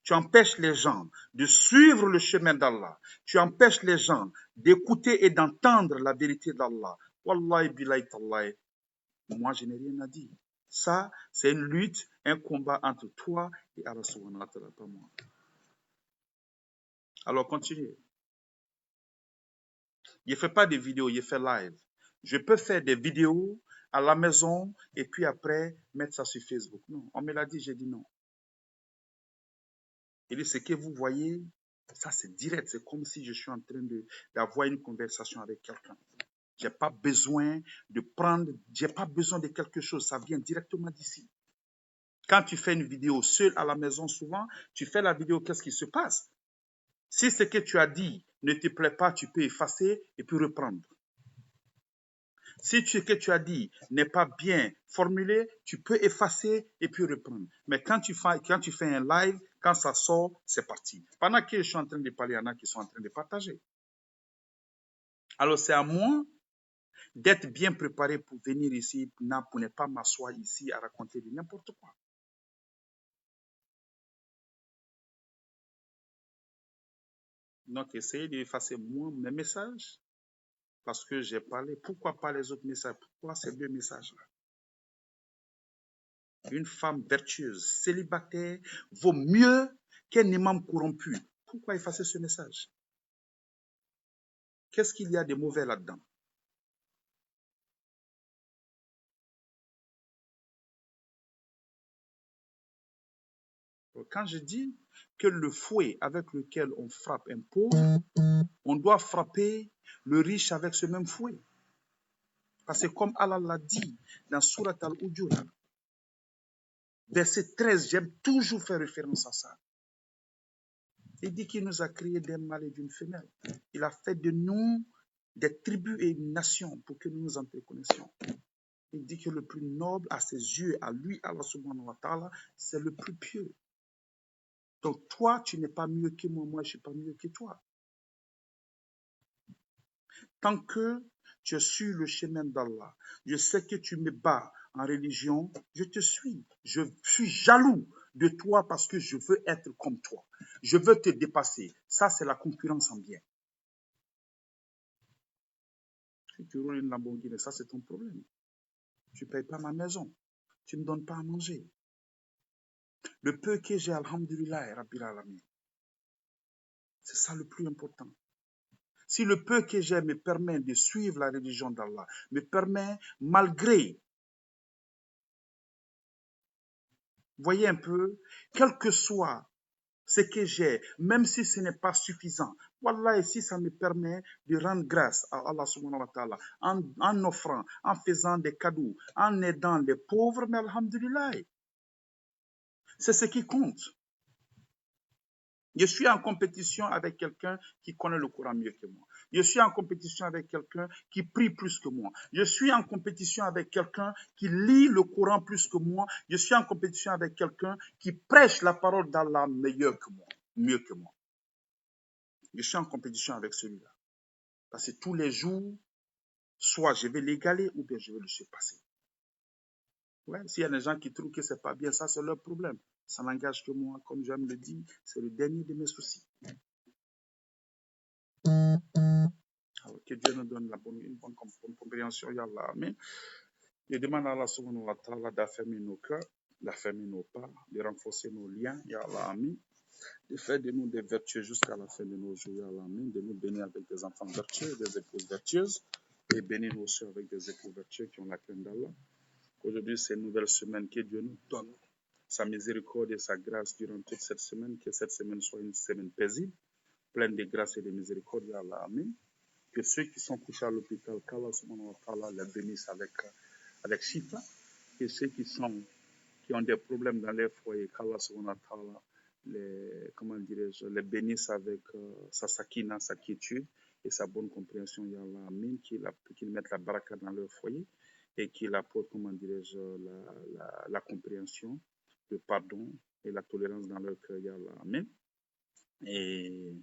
tu empêches les gens de suivre le chemin d'Allah, tu empêches les gens d'écouter et d'entendre la vérité d'Allah. Wallahi billahi tallahi, moi je n'ai rien à dire. Ça, c'est une lutte, un combat entre toi et Allah subhanahu wa ta'ala, pas moi. Alors continuez. Je ne fais pas de vidéos, je fais live. Je peux faire des vidéos à la maison et puis après mettre ça sur Facebook. Non, on me l'a dit, j'ai dit non. Il dit, ce que vous voyez, ça c'est direct, c'est comme si je suis en train d'avoir une conversation avec quelqu'un. J'ai pas besoin de prendre, j'ai pas besoin de quelque chose, ça vient directement d'ici. Quand tu fais une vidéo seul à la maison, souvent, tu fais la vidéo, qu'est-ce qui se passe? Si ce que tu as dit ne te plaît pas, tu peux effacer et puis reprendre. Si ce que tu as dit n'est pas bien formulé, tu peux effacer et puis reprendre. Mais quand tu fais un live, quand ça sort, c'est parti. Pendant que je suis en train de parler, il y en a qui sont en train de partager. Alors c'est à moi d'être bien préparé pour venir ici, pour ne pas m'asseoir ici à raconter de n'importe quoi. Donc essayez d'effacer mes messages parce que j'ai parlé. Pourquoi pas les autres messages? Pourquoi ces deux messages-là? Une femme vertueuse, célibataire, vaut mieux qu'un imam corrompu. Pourquoi effacer ce message? Qu'est-ce qu'il y a de mauvais là-dedans? Quand je dis que le fouet avec lequel on frappe un pauvre, on doit frapper le riche avec ce même fouet. Parce que comme Allah l'a dit dans Surat Al-Hujurat, verset 13, j'aime toujours faire référence à ça. Il dit qu'il nous a créés d'un mâle et d'une femelle. Il a fait de nous des tribus et une nation pour que nous nous entreconnections. Il dit que le plus noble à ses yeux, à lui, Allah subhanahu wa ta'ala, c'est le plus pieux. Donc toi, tu n'es pas mieux que moi, moi je ne suis pas mieux que toi. Tant que tu suis le chemin d'Allah, je sais que tu me bats en religion, je te suis. Je suis jaloux de toi parce que je veux être comme toi. Je veux te dépasser. Ça, c'est la concurrence en bien. Si tu roules une Lamborghini, ça, c'est ton problème. Tu ne payes pas ma maison. Tu ne me donnes pas à manger. Le peu que j'ai, alhamdulillah, Rabbil Alamin. C'est ça le plus important. Si le peu que j'ai me permet de suivre la religion d'Allah, me permet, malgré, voyez un peu, quel que soit ce que j'ai, même si ce n'est pas suffisant, voilà, et si ça me permet de rendre grâce à Allah subhanahu wa ta'ala, en offrant, en faisant des cadeaux, en aidant les pauvres, mais alhamdulillah, c'est ce qui compte. Je suis en compétition avec quelqu'un qui connaît le Coran mieux que moi. Je suis en compétition avec quelqu'un qui prie plus que moi. Je suis en compétition avec quelqu'un qui lit le Coran plus que moi. Je suis en compétition avec quelqu'un qui prêche la parole d'Allah meilleur que moi, mieux que moi. Je suis en compétition avec celui-là. Parce que tous les jours, soit je vais l'égaler ou bien je vais le surpasser. Ouais, s'il y a des gens qui trouvent que ce n'est pas bien, ça c'est leur problème. Ça n'engage que moi, comme j'aime le dire, c'est le dernier de mes soucis. Alors, que Dieu nous donne une bonne compréhension, Yallah. Amen. Je demande à Allah subhanahu wa ta'ala d'affermir nos cœurs, d'affermir nos pas, de renforcer nos liens, Yallah. Amen. De faire de nous des vertueux jusqu'à la fin de nos jours, Yallah. Amen. De nous bénir avec des enfants vertueux, des épouses vertueuses, et bénir nos soeurs avec des époux vertueux qui ont la crainte d'Allah. Aujourd'hui, c'est une nouvelle semaine que Dieu nous donne. Sa miséricorde et sa grâce durant toute cette semaine, que cette semaine soit une semaine paisible, pleine de grâce et de miséricorde, Yallah. Amen. Que ceux qui sont couchés à l'hôpital, qu'Allah subhanahu wa ta'ala les bénisse avec Shifa. Que ceux qui ont des problèmes dans leur foyer, qu'Allah subhanahu wa ta'ala les bénisse avec sa sakina, sa quiétude et sa bonne compréhension, Yallah. Amin. Qu'il mette la baraka dans leur foyer et qu'il apporte, la compréhension, le pardon et la tolérance dans leur cœur, Yallah. Amen. Et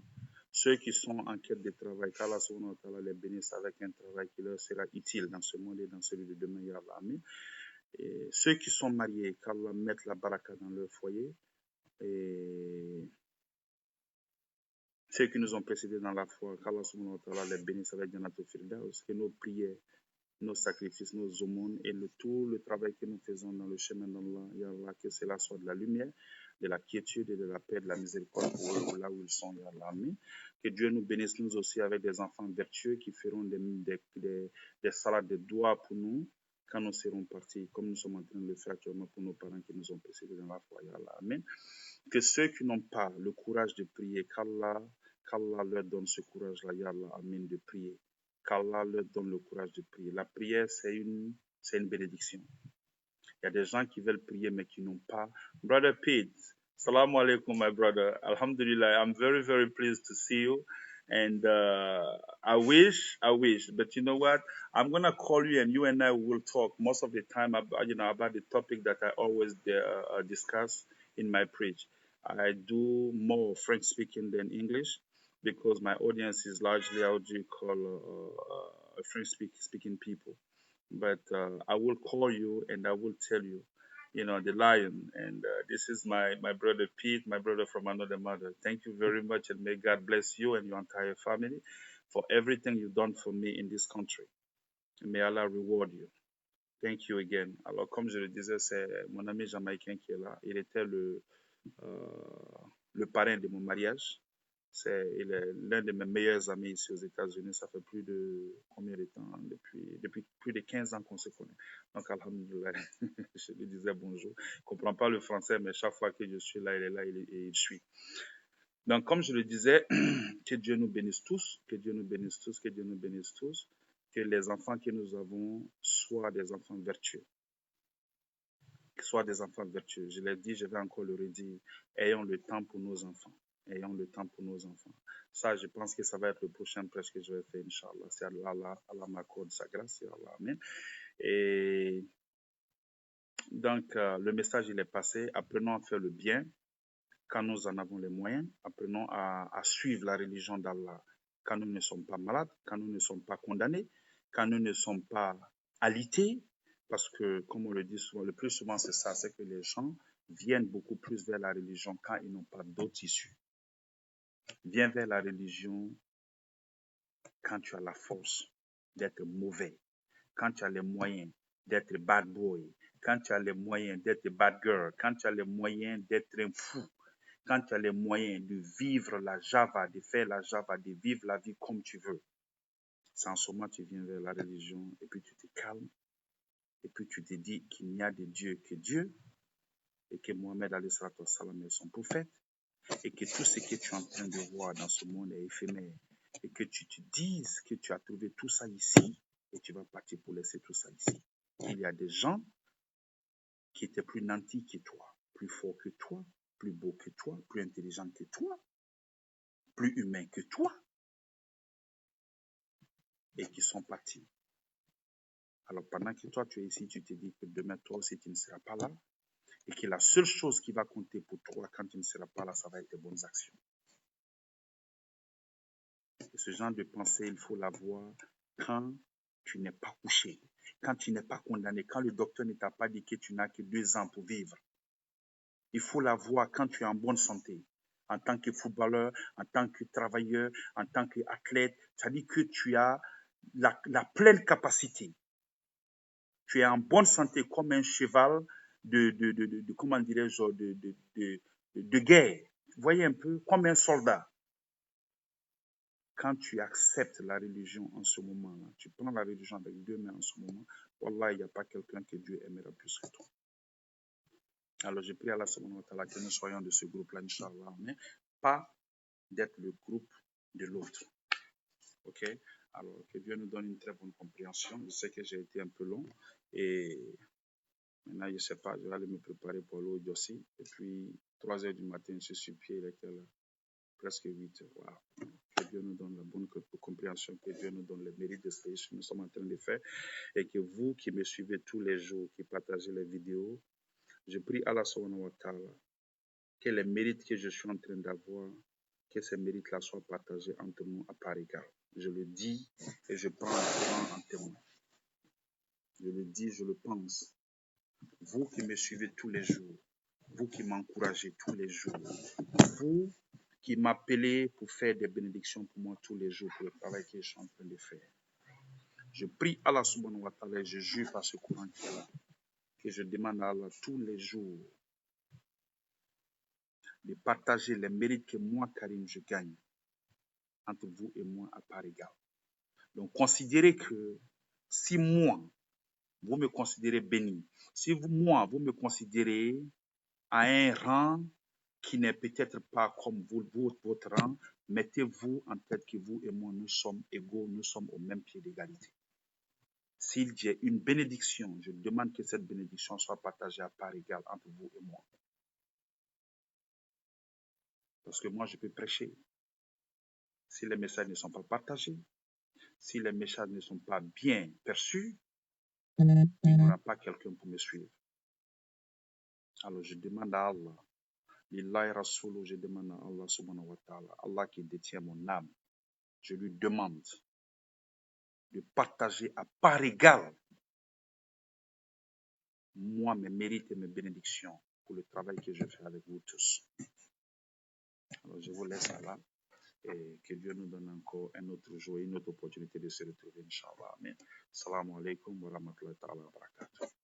ceux qui sont en quête de travail, qu'Allah subhanahu wa ta'ala les bénisse avec un travail qui leur sera utile dans ce monde et dans celui de demain, Ya Allah. Amen. Et ceux qui sont mariés, qu'Allah mette la baraka dans leur foyer. Et ceux qui nous ont précédés dans la foi, qu'Allah subhanahu wa ta'ala les bénisse avec Janatul Firdaus, que nos prières, nos sacrifices, nos aumônes et tout le travail que nous faisons dans le chemin d'Allah, Ya Allah, que cela soit de la lumière, de la quiétude et de la paix, de la miséricorde pour eux là où ils sont, Ya Allah. Amen. Que Dieu nous bénisse nous aussi avec des enfants vertueux qui feront des salades de doigts pour nous quand nous serons partis, comme nous sommes en train de le faire actuellement pour nos parents qui nous ont précédés dans la foi, Ya Allah. Amen. Que ceux qui n'ont pas le courage de prier, qu'Allah leur donne ce courage-là, Ya Allah. Amen, de prier. Qu'Allah leur donne le courage de prier. La prière, c'est une bénédiction. Il y a des gens qui veulent prier mais qui n'ont pas. Brother Pete, Assalamu alaikum, my brother. Alhamdulillah, I'm very, very pleased to see you. And I wish, but you know what? I'm going to call you and you and I will talk most of the time about the topic that I always discuss in my preach. I do more French speaking than English because my audience is largely, how do you call, French speaking people. But I will call you and I will tell you, the lion. And this is my brother Pete, my brother from another mother. Thank you very much, and may God bless you and your entire family. for everything you've done for me in this country. May Allah reward you. Thank you again. Alors, comme je le disais, c'est mon ami jamaïcain qui est là. Il était le parrain de mon mariage. Il est l'un de mes meilleurs amis ici aux États-Unis. Ça fait plus de combien de temps? Depuis plus de 15 ans qu'on se connaît. Donc, alhamdoulilah, je lui disais bonjour. Il ne comprend pas le français, mais chaque fois que je suis là, il est là et il suit. Donc, comme je le disais, que Dieu nous bénisse tous, que Dieu nous bénisse tous, que Dieu nous bénisse tous, que les enfants que nous avons soient des enfants vertueux. Soient des enfants vertueux. Je l'ai dit, je vais encore le redire. Ayons le temps pour nos enfants. Ayons le temps pour nos enfants. Ça, je pense que ça va être le prochain prêche que je vais faire, Inch'Allah. Si Allah m'accorde sa grâce, si Allah, amen. Et donc, le message, il est passé. Apprenons à faire le bien quand nous en avons les moyens. Apprenons à suivre la religion d'Allah quand nous ne sommes pas malades, quand nous ne sommes pas condamnés, quand nous ne sommes pas alités. Parce que, comme on le dit souvent, le plus souvent, c'est ça, c'est que les gens viennent beaucoup plus vers la religion quand ils n'ont pas d'autre issue. Viens vers la religion quand tu as la force d'être mauvais, quand tu as les moyens d'être bad boy, quand tu as les moyens d'être bad girl, quand tu as les moyens d'être un fou, quand tu as les moyens de vivre la Java, de faire la Java, de vivre la vie comme tu veux. C'est en ce moment que tu viens vers la religion et puis tu te calmes et puis tu te dis qu'il n'y a de Dieu que Dieu et que Mohamed alayhi salatu wassalam est son prophète et que tout ce que tu es en train de voir dans ce monde est éphémère et que tu te dises que tu as trouvé tout ça ici et tu vas partir pour laisser tout ça ici. Il y a des gens qui étaient plus nantis que toi, plus forts que toi, plus beaux que toi, plus intelligents que toi, plus humains que toi et qui sont partis. Alors pendant que toi tu es ici, tu te dis que demain toi aussi tu ne seras pas là et que la seule chose qui va compter pour toi quand tu ne seras pas là, ça va être tes bonnes actions. Et ce genre de pensée, il faut l'avoir quand tu n'es pas couché, quand tu n'es pas condamné, quand le docteur ne t'a pas dit que tu n'as que 2 ans pour vivre. Il faut l'avoir quand tu es en bonne santé, en tant que footballeur, en tant que travailleur, en tant qu'athlète. C'est-à-dire que tu as la pleine capacité. Tu es en bonne santé comme un cheval comment dirais-je, de guerre. Vous voyez un peu, comme un soldat. Quand tu acceptes la religion en ce moment-là, tu prends la religion avec 2 mains en ce moment, wallah, il n'y a pas quelqu'un que Dieu aimera plus que toi. Alors, je prie à Allah subhanahu wa ta'ala que nous soyons de ce groupe-là, Inch'Allah, mais pas d'être le groupe de l'autre. Ok? Alors, que Dieu nous donne une très bonne compréhension. Je sais que j'ai été un peu long et maintenant, je ne sais pas, je vais aller me préparer pour l'eau aussi. Et puis, 3 heures du matin, je suis sur pied, il était là, presque 8 heures. Wow. Que Dieu nous donne la bonne compréhension, que Dieu nous donne le mérite de ce que nous sommes en train de faire. Et que vous qui me suivez tous les jours, qui partagez les vidéos, je prie Allah subhanahu wa ta'ala que les mérites que je suis en train d'avoir, que ces mérites-là soient partagés entre nous à part égale. Je le dis et je prends le Coran en témoin. Je le dis, je le pense. Vous qui me suivez tous les jours, vous qui m'encouragez tous les jours, vous qui m'appelez pour faire des bénédictions pour moi tous les jours pour le travail que je suis en train de faire. Je prie Allah subhanahu wa ta'ala et je jure par ce Coran qui est là, que je demande à Allah tous les jours de partager les mérites que moi, Karim, je gagne entre vous et moi à part égale. Donc, considérez que si moi, vous me considérez béni, si moi, vous me considérez à un rang qui n'est peut-être pas comme votre rang, mettez-vous en tête que vous et moi, nous sommes égaux, nous sommes au même pied d'égalité. S'il y a une bénédiction, je demande que cette bénédiction soit partagée à part égale entre vous et moi. Parce que moi, je peux prêcher. Si les messages ne sont pas partagés, si les messages ne sont pas bien perçus, il n'y aura pas quelqu'un pour me suivre. Alors je demande à Allah, Lillahi Rasoulou, je demande à Allah subhanahu wa ta'ala, Allah qui détient mon âme, je lui demande de partager à part égale moi mes mérites et mes bénédictions pour le travail que je fais avec vous tous. Alors je vous laisse là. et que Dieu nous donne encore un autre jour, une autre opportunité de se retrouver, Inch'Allah. Amen. Salam alaikum wa rahmatullahi wa barakatuh.